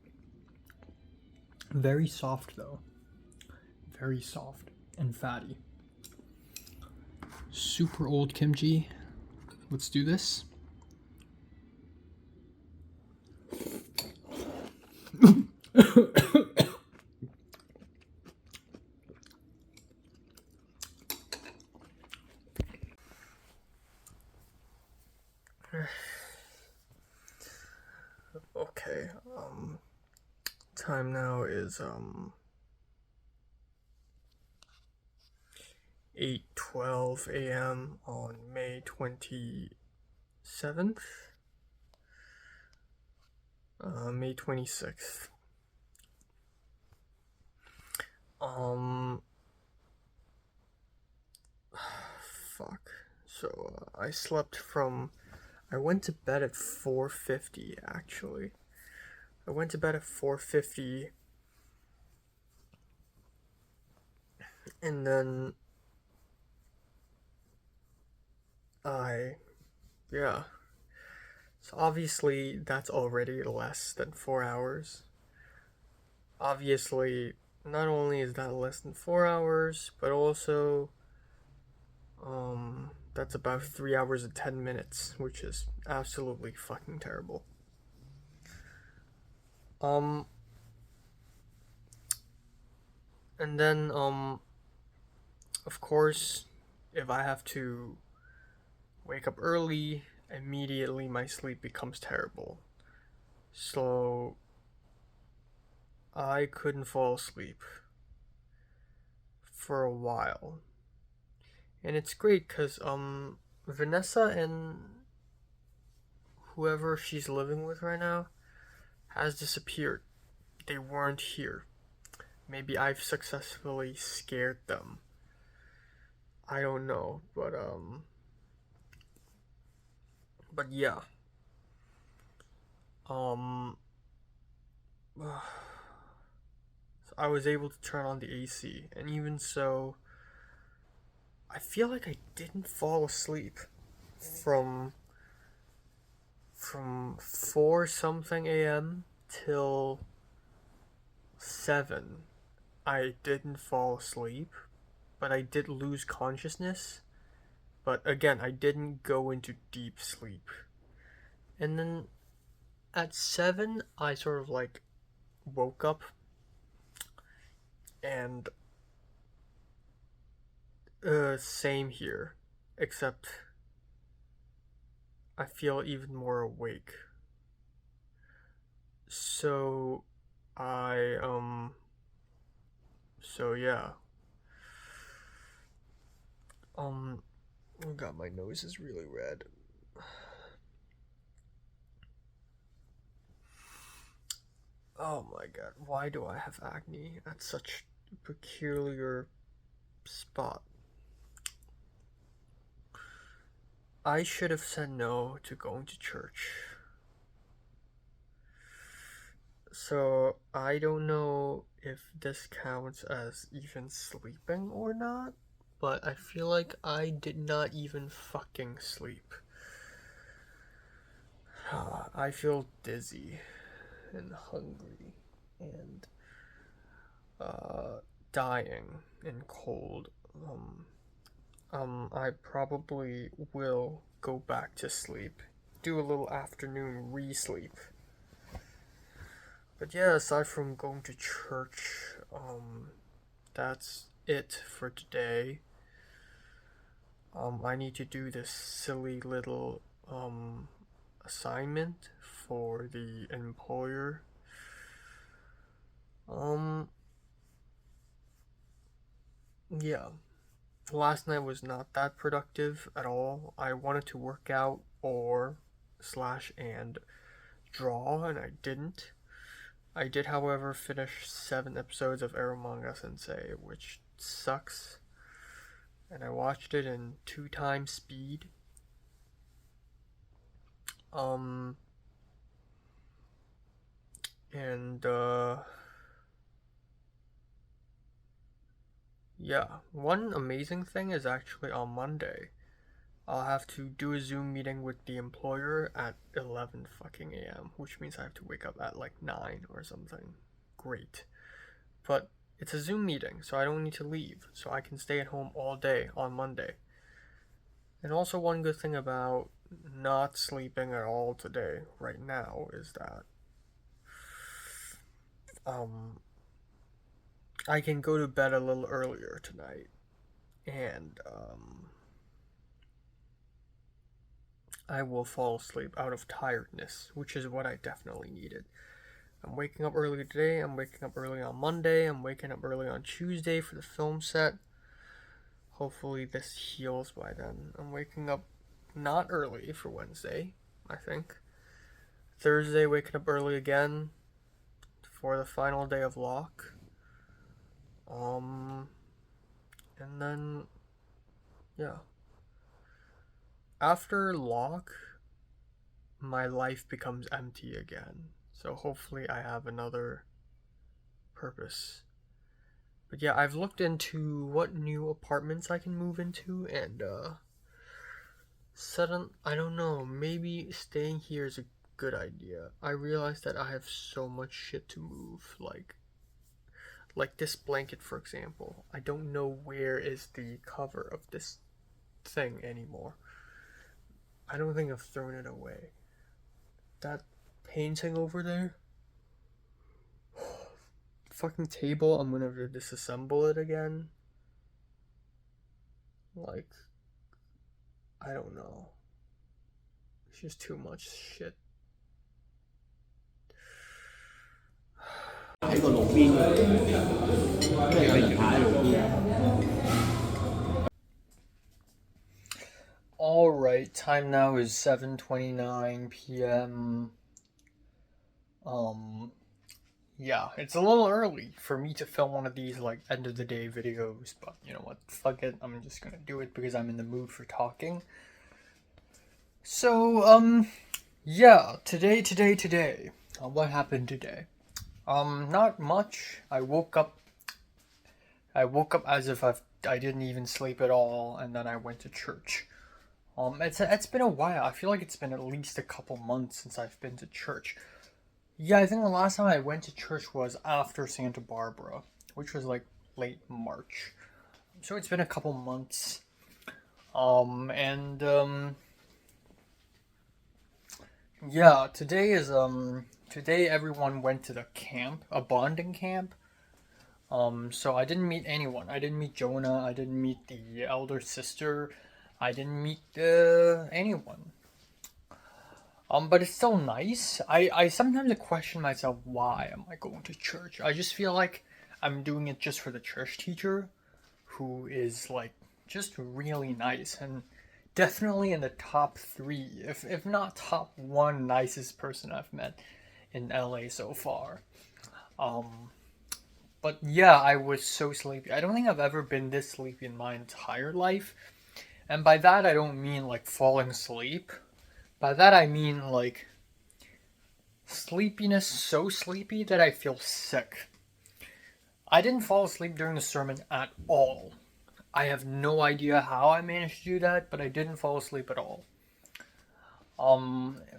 Very soft though. Very soft and fatty. Super old kimchi. Let's do this. Okay, time now is 8:12 a.m. on May 27th. May 26th. Fuck. So I went to bed at 4:50 actually. I went to bed at 4:50 and then so obviously that's already less than 4 hours. Obviously, not only is that less than 4 hours, but also that's about 3 hours and 10 minutes, which is absolutely fucking terrible. And then, of course, if I have to wake up early, immediately my sleep becomes terrible. So, I couldn't fall asleep for a while. And it's great because, Vanessa and whoever she's living with right now has disappeared. They weren't here. Maybe I've successfully scared them. I don't know, but yeah. So I was able to turn on the AC, and even so, I feel like I didn't fall asleep from 4 something a.m. till 7. I didn't fall asleep, but I did lose consciousness. But again, I didn't go into deep sleep. And then at 7, I sort of like woke up and Same here, except I feel even more awake. So, I, so yeah. Oh god, my nose is really red. Oh my god, why do I have acne at such a peculiar spot? I should have said no to going to church. So, I don't know if this counts as even sleeping or not, but I feel like I did not even fucking sleep. I feel dizzy and hungry and dying and cold. I probably will go back to sleep, do a little afternoon re-sleep. But yeah, aside from going to church, that's it for today. I need to do this silly little assignment for the employer. Yeah. Last night was not that productive at all. I wanted to work out or slash and draw, and I didn't. I did, however, finish 7 episodes of Eromanga Sensei, which sucks. And I watched it in 2 times speed. And yeah, one amazing thing is actually on Monday, I'll have to do a Zoom meeting with the employer at 11 fucking a.m., which means I have to wake up at like 9 or something. Great. But it's a Zoom meeting, so I don't need to leave, so I can stay at home all day on Monday. And also, one good thing about not sleeping at all today, right now, is that I can go to bed a little earlier tonight, and I will fall asleep out of tiredness, which is what I definitely needed. I'm waking up early today, I'm waking up early on Monday, I'm waking up early on Tuesday for the film set. Hopefully this heals by then. I'm waking up not early for Wednesday, I think. Thursday, waking up early again for the final day of Lock. And then, yeah. After Lock, my life becomes empty again. So hopefully I have another purpose. But yeah, I've looked into what new apartments I can move into, and I don't know, maybe staying here is a good idea. I realize that I have so much shit to move, like this blanket, for example. I don't know where is the cover of this thing anymore. I don't think I've thrown it away. That painting over there, fucking table, I'm gonna disassemble it again. Like, I don't know. It's just too much shit. Alright, time now is 7:29 p.m. Yeah, it's a little early for me to film one of these like end of the day videos, but you know what, fuck it, I'm just gonna do it because I'm in the mood for talking. So, yeah, today, what happened today? Not much. I woke up as if I didn't even sleep at all, and then I went to church. It's been a while. I feel like it's been at least a couple months since I've been to church. Yeah, I think the last time I went to church was after Santa Barbara, which was like late March. So it's been a couple months. Yeah, today everyone went to the camp, a bonding camp. So I didn't meet anyone. I didn't meet Jonah. I didn't meet the elder sister. I didn't meet anyone. But it's still nice. I sometimes question myself, why am I going to church? I just feel like I'm doing it just for the church teacher, who is like just really nice and definitely in the top 3, if not top 1 nicest person I've met in LA so far. But yeah, I was so sleepy. I don't think I've ever been this sleepy in my entire life. And by that I don't mean like falling asleep. By that I mean like sleepiness, so sleepy that I feel sick. I didn't fall asleep during the sermon at all. I have no idea how I managed to do that, but I didn't fall asleep at all.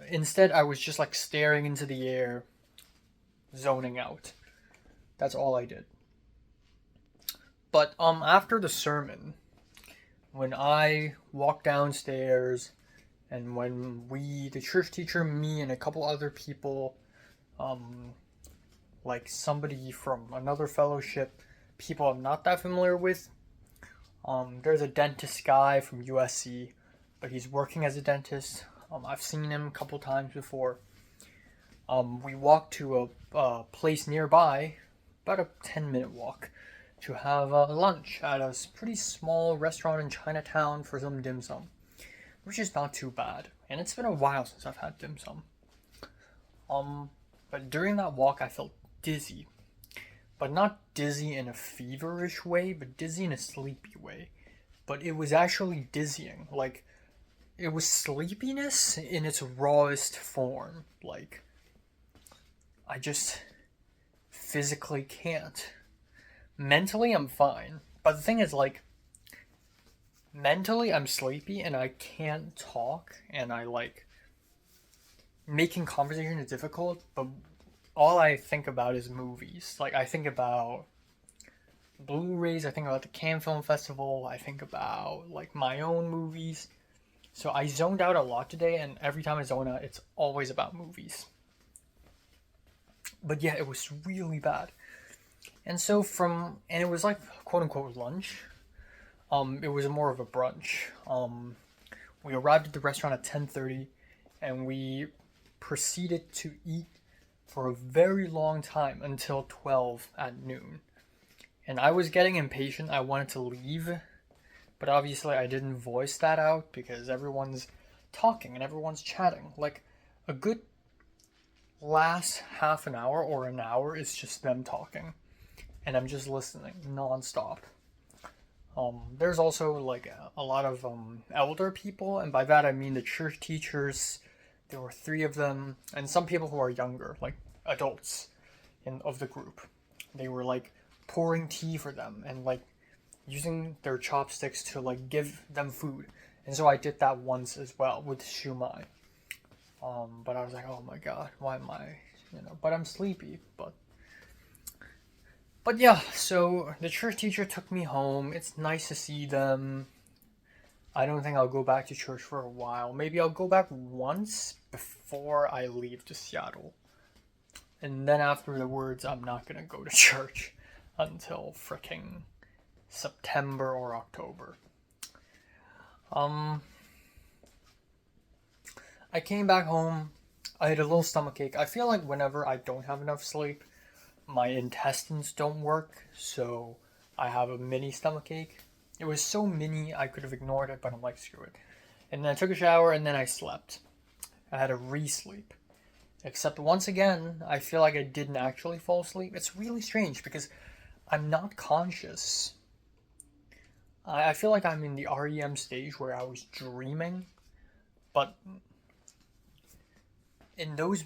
Instead I was just like staring into the air, zoning out. That's all I did. But after the sermon, when I walked downstairs and when the church teacher, me, and a couple other people, like somebody from another fellowship, people I'm not that familiar with, there's a dentist guy from USC, but he's working as a dentist. I've seen him a couple times before. We walked to a place nearby, about a 10-minute walk, to have lunch at a pretty small restaurant in Chinatown for some dim sum, which is not too bad. And it's been a while since I've had dim sum. But during that walk, I felt dizzy. But not dizzy in a feverish way, but dizzy in a sleepy way. But it was actually dizzying. Like, it was sleepiness in its rawest form. Like, I just physically can't. Mentally, I'm fine. But the thing is, like, mentally, I'm sleepy and I can't talk. And I, like, making conversation is difficult, but all I think about is movies. Like, I think about Blu-rays, I think about the Cannes Film Festival, I think about, like, my own movies. So I zoned out a lot today, and every time I zone out, it's always about movies. But yeah, it was really bad. And so and it was like, quote-unquote, lunch. It was more of a brunch. We arrived at the restaurant at 10:30, and we proceeded to eat for a very long time until 12 at noon. And I was getting impatient. I wanted to leave, but obviously I didn't voice that out because everyone's talking and everyone's chatting. Like, a good last half an hour or an hour is just them talking, and I'm just listening nonstop. There's also like a lot of elder people, and by that I mean the church teachers. There were 3 of them, and some people who are younger, like adults of the group. They were like pouring tea for them and like using their chopsticks to like give them food. And so I did that once as well with shumai. But I was like, oh my god, why am I, but I'm sleepy. But yeah, so the church teacher took me home. It's nice to see them. I don't think I'll go back to church for a while. Maybe I'll go back once before I leave to Seattle. And then afterwards, I'm not gonna go to church until fricking September or October. I came back home. I had a little stomachache. I feel like whenever I don't have enough sleep, my intestines don't work, so I have a mini stomachache. It was so mini I could have ignored it, but I'm like, screw it. And then I took a shower and then I slept. I had a re-sleep. Except once again, I feel like I didn't actually fall asleep. It's really strange because I'm not conscious. I feel like I'm in the REM stage where I was dreaming, but in those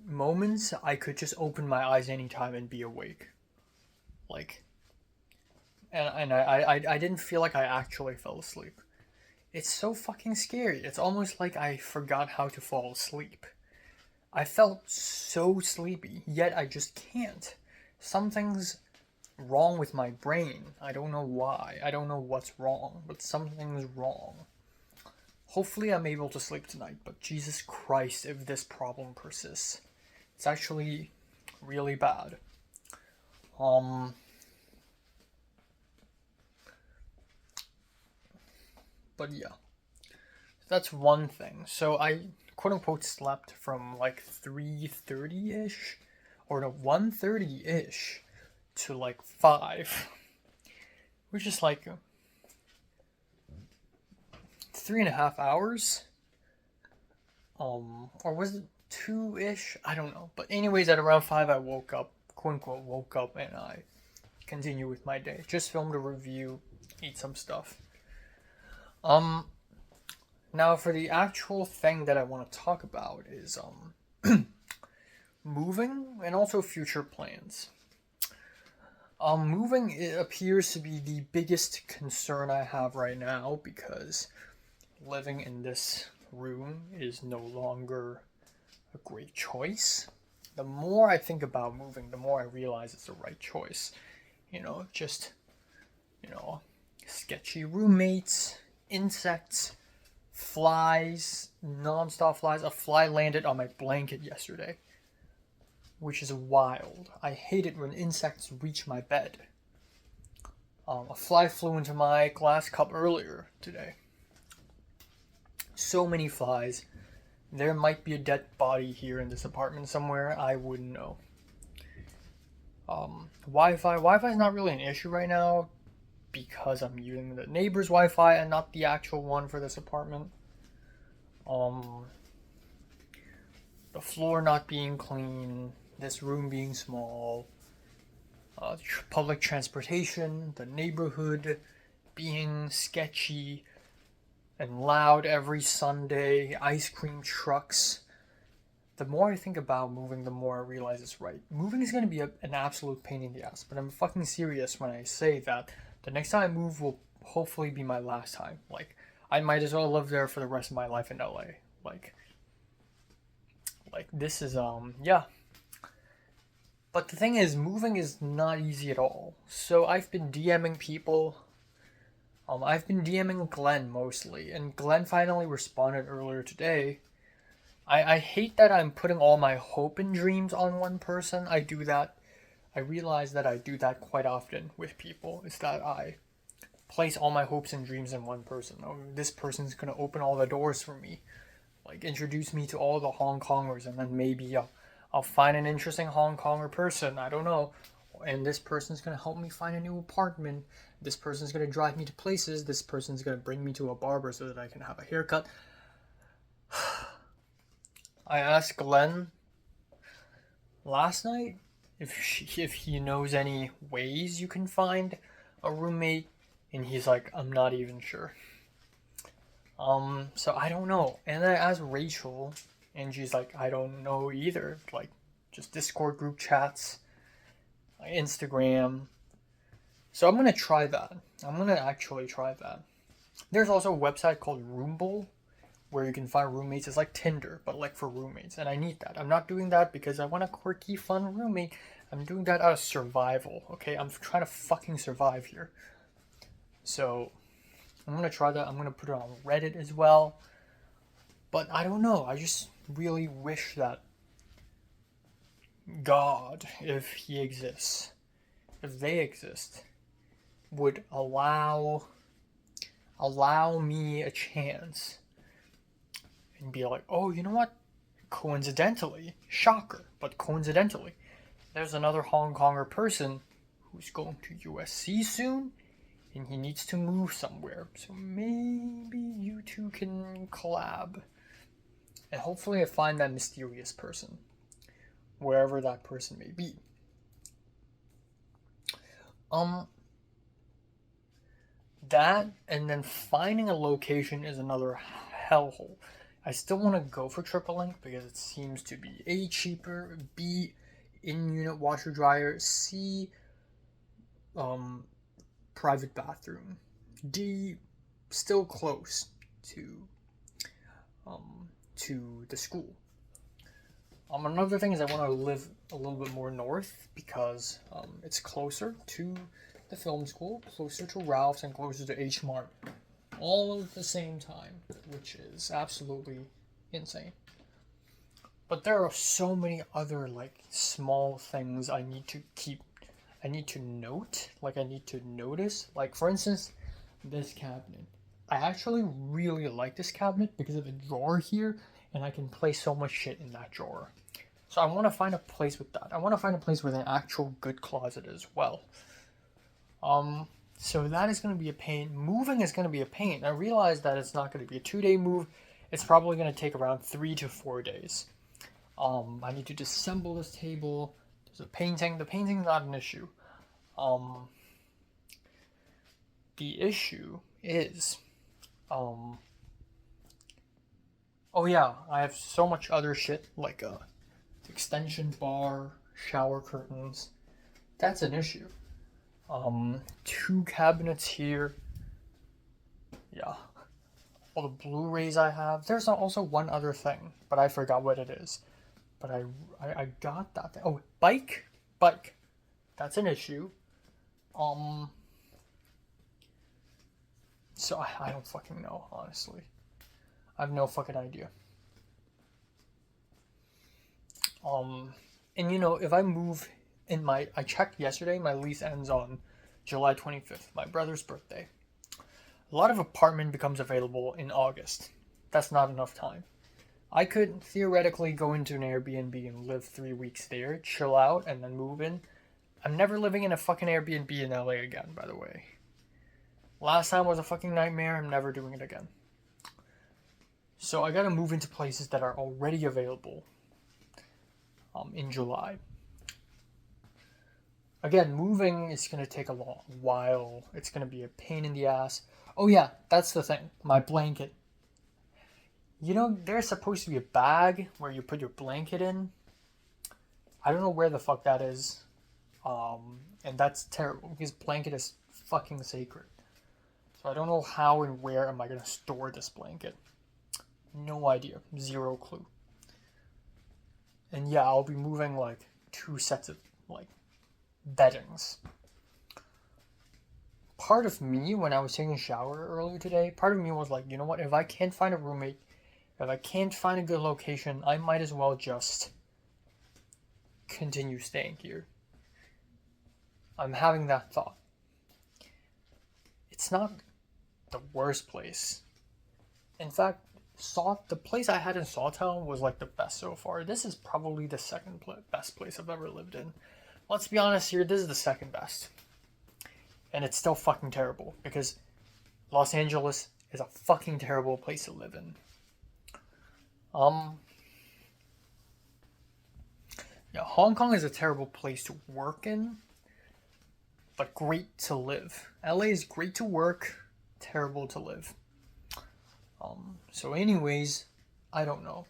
moments, I could just open my eyes anytime and be awake. Like, and I didn't feel like I actually fell asleep. It's so fucking scary. It's almost like I forgot how to fall asleep. I felt so sleepy, yet I just can't. Something's wrong with my brain. I don't know why. I don't know what's wrong, but something's wrong. Hopefully I'm able to sleep tonight, but Jesus Christ, if this problem persists. It's actually really bad. But yeah, that's one thing. So I quote unquote slept from like 3:30 ish, or to 1:30 ish, to like 5, which is like 3.5 hours. Or was it 2 ish? I don't know. But anyways, at around 5, I woke up, quote unquote, woke up, and I continue with my day. Just filmed a review, eat some stuff. Now for the actual thing that I want to talk about is moving and also future plans. Moving, it appears to be the biggest concern I have right now because living in this room is no longer a great choice. The more I think about moving, the more I realize it's the right choice. Just, sketchy roommates, insects, flies, non-stop flies. A fly landed on my blanket yesterday, which is wild. I hate it when insects reach my bed. A fly flew into my glass cup earlier today. So many flies. There might be a dead body here in this apartment somewhere. I wouldn't know. Wi-Fi is not really an issue right now because I'm using the neighbor's Wi-Fi and not the actual one for this apartment. The floor not being clean, this room being small, public transportation, the neighborhood being sketchy and loud every Sunday, ice cream trucks. The more I think about moving, the more I realize it's right. Moving is going to be an absolute pain in the ass, but I'm fucking serious when I say that the next time I move will hopefully be my last time. Like, I might as well live there for the rest of my life in LA. Like this is, yeah. But the thing is, moving is not easy at all. So I've been DMing people. I've been DMing Glenn mostly, and Glenn finally responded earlier today. I hate that I'm putting all my hope and dreams on one person. I do that. I realize that I do that quite often with people. It's that I place all my hopes and dreams in one person. Oh, this person's gonna open all the doors for me. Like, introduce me to all the Hong Kongers, and then maybe I'll find an interesting Hong Konger person. I don't know. And this person's gonna help me find a new apartment. This person's gonna drive me to places. This person's gonna bring me to a barber so that I can have a haircut. I asked Glenn last night if he knows any ways you can find a roommate, and he's like, I'm not even sure. So I don't know. And I asked Rachel, and she's like, I don't know either. Like, just Discord group chats, Instagram. So I'm gonna try that. I'm gonna actually try that. There's also a website called Roombl, where you can find roommates. It's like Tinder, but like for roommates, and I need that. I'm not doing that because I want a quirky, fun roommate. I'm doing that out of survival, okay? I'm trying to fucking survive here. So, I'm gonna try that. I'm gonna put it on Reddit as well. But I don't know. I just really wish that God, if he exists, if they exist, would allow me a chance and be like, oh, you know what? Coincidentally, shocker, but coincidentally, there's another Hong Konger person who's going to USC soon, and he needs to move somewhere. So maybe you two can collab. And hopefully I find that mysterious person, wherever that person may be. That, and then finding a location is another hellhole. I still want to go for Triple Link because it seems to be A, cheaper, B, in-unit washer dryer, C, private bathroom, D, still close to the school. Another thing is I want to live a little bit more north because it's closer to the film school, closer to Ralph's, and closer to H Mart, all at the same time, which is absolutely insane. But there are so many other like small things I need to note, like I need to notice. Like, for instance, this cabinet. I actually really like this cabinet because of the drawer here, and I can place so much shit in that drawer. So I want to find a place with that. I want to find a place with an actual good closet as well. So that is going to be a pain. Moving is going to be a pain. I realize that it's not going to be a 2-day move. It's probably going to take around 3 to 4 days. I need to disassemble this table. There's a painting. The painting is not an issue. The issue is, oh yeah, I have so much other shit like extension bar, shower curtains. That's an issue. 2 cabinets here. Yeah. All the Blu-rays I have. There's also one other thing, but I forgot what it is. But I got that thing. Oh, bike. That's an issue. So I don't fucking know, honestly. I have no fucking idea. And you know, if I move I checked yesterday, my lease ends on July 25th, my brother's birthday. A lot of apartment becomes available in August. That's not enough time. I could theoretically go into an Airbnb and live 3 weeks there, chill out, and then move in. I'm never living in a fucking Airbnb in LA again, by the way. Last time was a fucking nightmare. I'm never doing it again. So I gotta move into places that are already available in July. Again, moving is going to take a long while. It's going to be a pain in the ass. Oh yeah, that's the thing. My blanket. You know, there's supposed to be a bag where you put your blanket in. I don't know where the fuck that is. And that's terrible because blanket is fucking sacred. So I don't know how and where am I going to store this blanket. No idea. Zero clue. And yeah, I'll be moving like 2 sets of like beddings. Part of me, when I was taking a shower earlier today, part of me was like, you know what, if I can't find a roommate, if I can't find a good location, I might as well just continue staying here. I'm having that thought. It's not the worst place. In fact, the place I had in Sawtown was like the best so far. This is probably the second best place I've ever lived in. Let's be honest here, this is the second best. And it's still fucking terrible because Los Angeles is a fucking terrible place to live in. Yeah, Hong Kong is a terrible place to work in, but great to live. LA is great to work, terrible to live. So anyways, I don't know.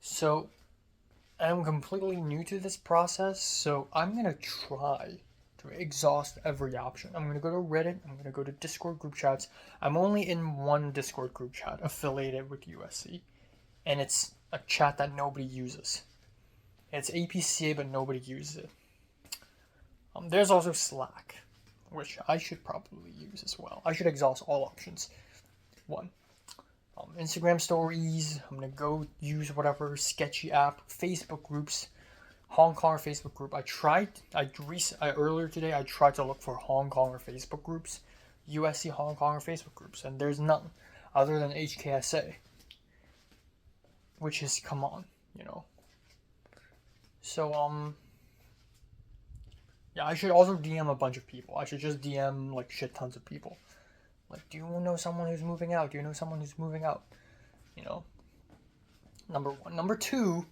So I'm completely new to this process, so I'm gonna try to exhaust every option. I'm gonna go to Reddit, I'm gonna go to Discord group chats. I'm only in one Discord group chat affiliated with USC, and it's a chat that nobody uses. It's APCA, but nobody uses it. There's also Slack, which I should probably use as well. I should exhaust all options. 1. Instagram stories. I'm gonna go use whatever sketchy app. Facebook groups. Hong Kong Facebook group. Earlier today I tried to look for Hong Kong or Facebook groups, USC Hong Kong or Facebook groups, and there's none other than HKSA. Which is, come on, you know. So yeah, I should also DM a bunch of people. I should just DM like shit tons of people. Like, do you know someone who's moving out? Do you know someone who's moving out? You know. Number 1. Number 2,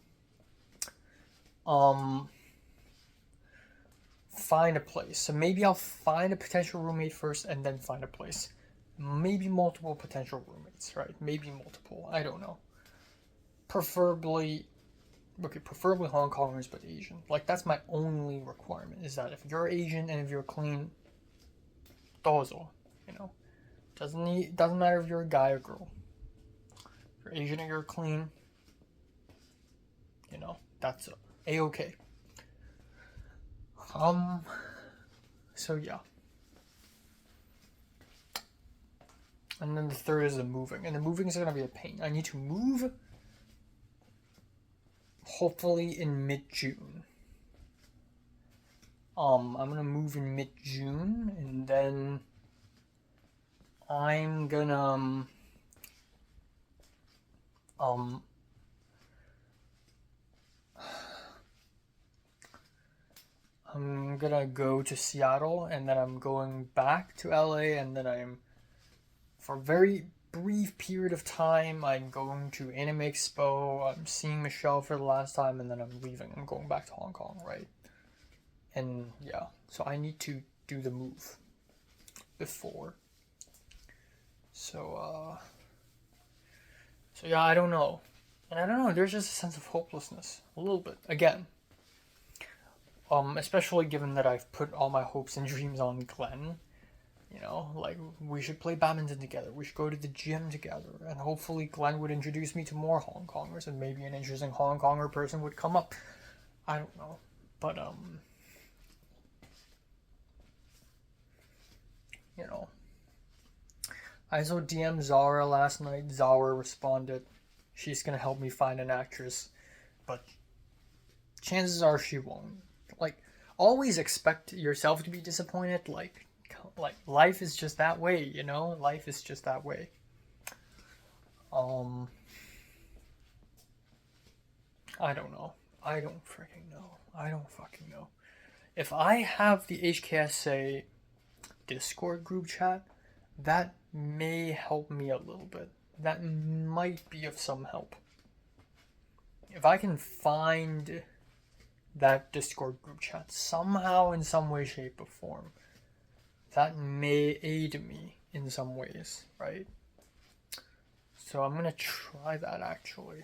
find a place. So maybe I'll find a potential roommate first and then find a place. Maybe multiple potential roommates, right? Maybe multiple. I don't know. Preferably Hong Kongers, but Asian. Like, that's my only requirement, is that if you're Asian and if you're clean, dozo, you know. Doesn't matter if you're a guy or girl. If you're Asian and you're clean, you know, that's A-okay. So yeah. And then the third is the moving. And the moving is going to be a pain. I need to move hopefully in mid-June. I'm going to move in mid-June, and then I'm gonna um I'm gonna go to Seattle, and then I'm going back to LA, and then I'm, for a very brief period of time, I'm going to Anime Expo. I'm seeing Michelle for the last time, and then I'm leaving. I'm going back to Hong Kong, right? And yeah, so I need to do the move before. So yeah, I don't know. And I don't know, there's just a sense of hopelessness. A little bit. Again. Especially given that I've put all my hopes and dreams on Glenn. You know, like, we should play badminton together, we should go to the gym together, and hopefully Glenn would introduce me to more Hong Kongers, and maybe an interesting Hong Konger person would come up. I don't know. But, you know. I also DM'd Zara last night. Zara responded. She's gonna help me find an actress, but chances are she won't. Like, always expect yourself to be disappointed. Like life is just that way, you know? Life is just that way. I don't know. I don't freaking know. I don't fucking know. If I have the HKSA Discord group chat, that may help me a little bit. That might be of some help. If I can find that Discord group chat somehow, in some way, shape, or form, that may aid me in some ways, right? So I'm gonna try that, actually.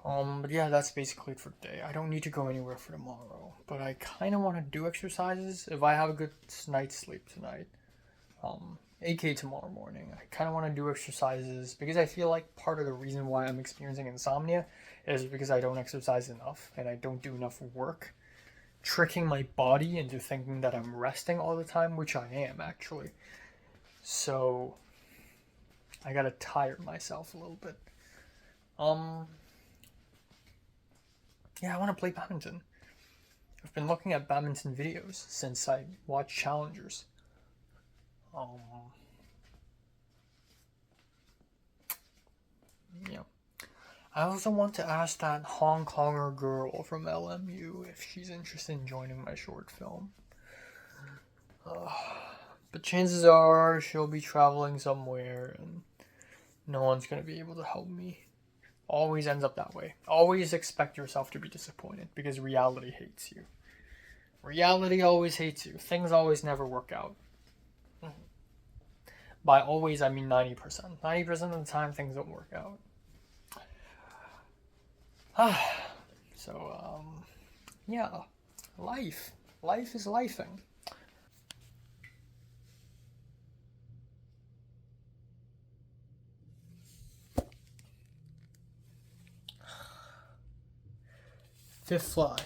But yeah, that's basically it for today. I don't need to go anywhere for tomorrow, but I kind of want to do exercises if I have a good night's sleep tonight. AK tomorrow morning. I kind of want to do exercises because I feel like part of the reason why I'm experiencing insomnia is because I don't exercise enough and I don't do enough work, tricking my body into thinking that I'm resting all the time, which I am actually. So I gotta tire myself a little bit. Yeah, I want to play badminton. I've been looking at badminton videos since I watched Challengers. Yeah. I also want to ask that Hong Konger girl from LMU if she's interested in joining my short film. But chances are she'll be traveling somewhere and no one's going to be able to help me. Always ends up that way. Always expect yourself to be disappointed because reality hates you. Reality always hates you. Things always never work out. By always, I mean 90%. 90% of the time, things don't work out. So, yeah. Life. Life is lifing. Fifth fly.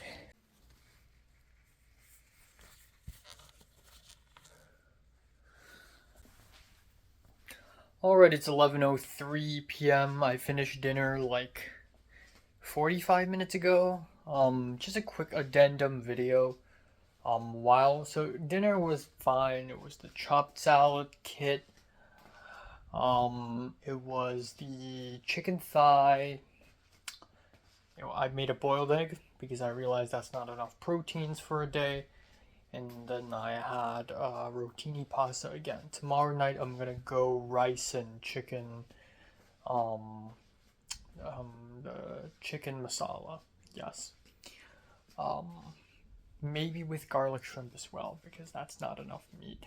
Alright, it's 11:03 p.m. I finished dinner like 45 minutes ago. Just a quick addendum video. So dinner was fine. It was the chopped salad kit. It was the chicken thigh. You know, I made a boiled egg because I realized that's not enough proteins for a day. And then I had rotini pasta again. Tomorrow night I'm gonna go rice and chicken, the chicken masala. Yes. Maybe with garlic shrimp as well because that's not enough meat.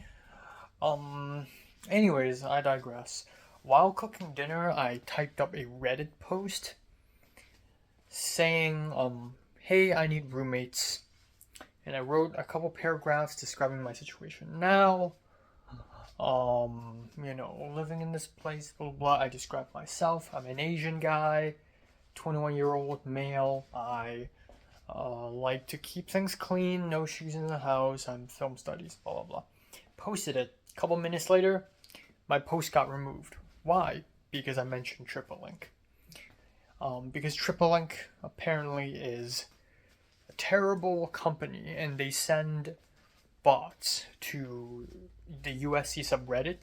Anyways, I digress. While cooking dinner, I typed up a Reddit post saying, hey, I need roommates. And I wrote a couple paragraphs describing my situation now. Living in this place, blah, blah, blah. I described myself. I'm an Asian guy, 21-year-old male. I like to keep things clean, no shoes in the house. I'm film studies, blah, blah, blah. Posted it. A couple minutes later, my post got removed. Why? Because I mentioned TripleLink. Because TripleLink apparently is a terrible company and they send bots to the USC subreddit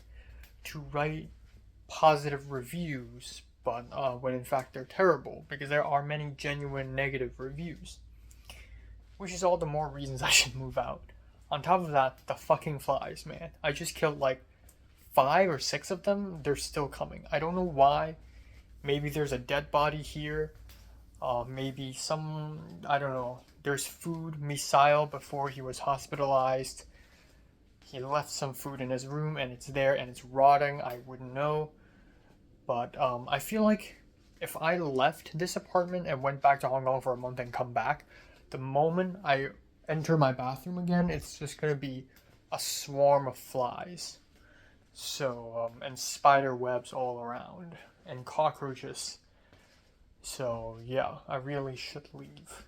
to write positive reviews, but when in fact they're terrible, because there are many genuine negative reviews. Which is all the more reasons I should move out. On top of that, the fucking flies, man. I just killed like 5 or 6 of them. They're still coming. I don't know why. Maybe there's a dead body here. Maybe some, I don't know. There's food. Missile, before he was hospitalized, he left some food in his room and it's there and it's rotting. I wouldn't know. But I feel like if I left this apartment and went back to Hong Kong for a month and come back, the moment I enter my bathroom again, it's just gonna be a swarm of flies. So, and spider webs all around, and cockroaches. So, yeah, I really should leave.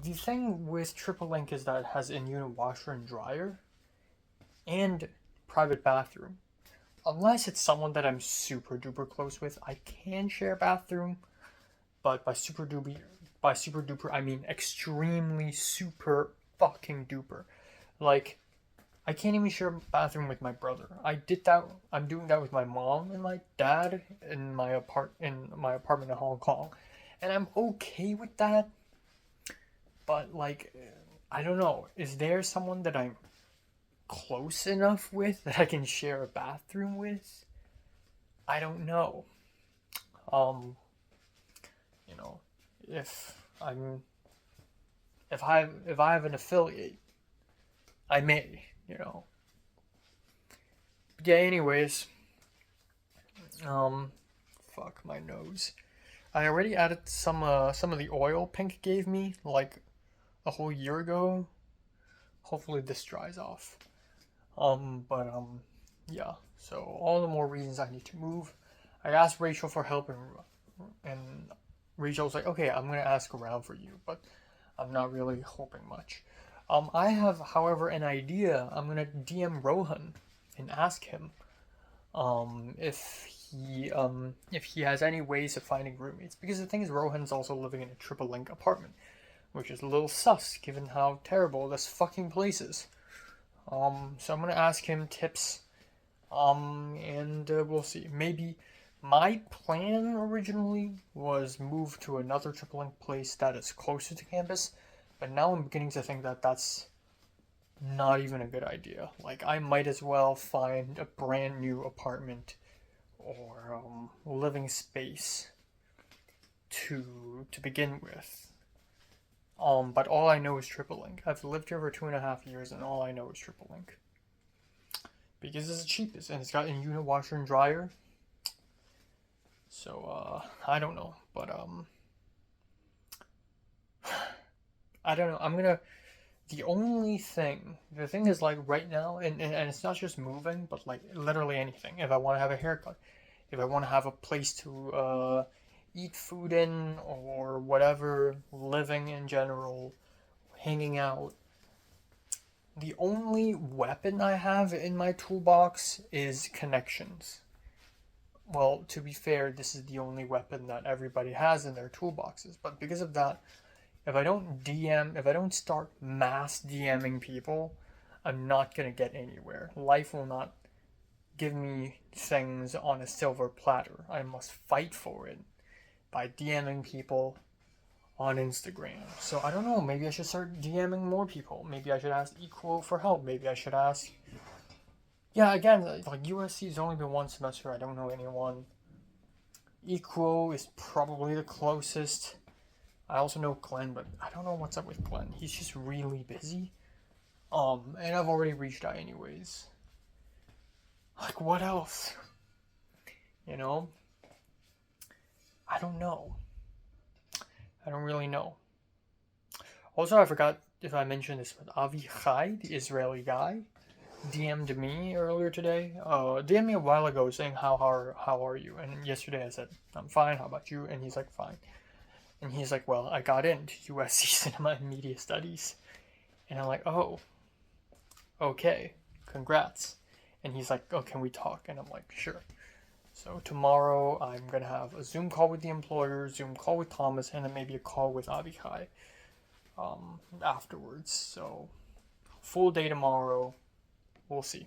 The thing with Triple Link is that it has in-unit washer and dryer, and private bathroom. Unless it's someone that I'm super duper close with, I can share a bathroom, but by super duper, I mean extremely super fucking duper. Like, I can't even share a bathroom with my brother. I did that. I'm doing that with my mom and my dad in my apartment in Hong Kong, and I'm okay with that. But like, I don't know. Is there someone that I'm close enough with that I can share a bathroom with? I don't know. You know, if I have an affiliate, I may, you know. But yeah, anyways, fuck my nose. I already added some of the oil Pink gave me like a whole year ago. Hopefully this dries off. Yeah. So all the more reasons I need to move. I asked Rachel for help and Rachel's like, okay, I'm gonna ask around for you, but I'm not really hoping much. I have, however, an idea. I'm gonna DM Rohan and ask him if he has any ways of finding roommates. Because the thing is, Rohan's also living in a Triple Link apartment, which is a little sus given how terrible this fucking place is. So I'm gonna ask him tips, and we'll see. Maybe my plan originally was move to another Triple Link place that is closer to campus, but now I'm beginning to think that that's not even a good idea. Like, I might as well find a brand new apartment or living space to begin with. But all I know is Triple Link. I've lived here for 2.5 years, and all I know is Triple Link. Because it's the cheapest, and it's got a unit washer and dryer. So, I don't know, but, I don't know, the thing is, like, right now, and it's not just moving, but, like, literally anything. If I want to have a haircut, if I want to have a place to, eat food in, or whatever, living in general, hanging out, the only weapon I have in my toolbox is connections. Well, to be fair, this is the only weapon that everybody has in their toolboxes. But because of that, if I don't start mass DMing people, I'm not going to get anywhere. Life will not give me things on a silver platter. I must fight for it by DMing people on Instagram. So I don't know, maybe I should start DMing more people. Maybe I should ask Equal for help. Maybe I should ask... Yeah, again, like, USC's only been 1 semester. I don't know anyone. Equal is probably the closest. I also know Glenn, but I don't know what's up with Glenn. He's just really busy. And I've already reached out anyways. Like, what else? You know? I don't know. I don't really know. Also, I forgot if I mentioned this, but Avichai, the Israeli guy, DM'd me earlier today. DM'd me a while ago saying, how are you? And yesterday I said, I'm fine, how about you? And he's like, fine. And he's like, well, I got into USC Cinema and Media Studies. And I'm like, oh, okay, congrats. And he's like, oh, can we talk? And I'm like, sure. So tomorrow I'm going to have a Zoom call with the employer, Zoom call with Thomas, and then maybe a call with Avichai afterwards. So full day tomorrow. We'll see.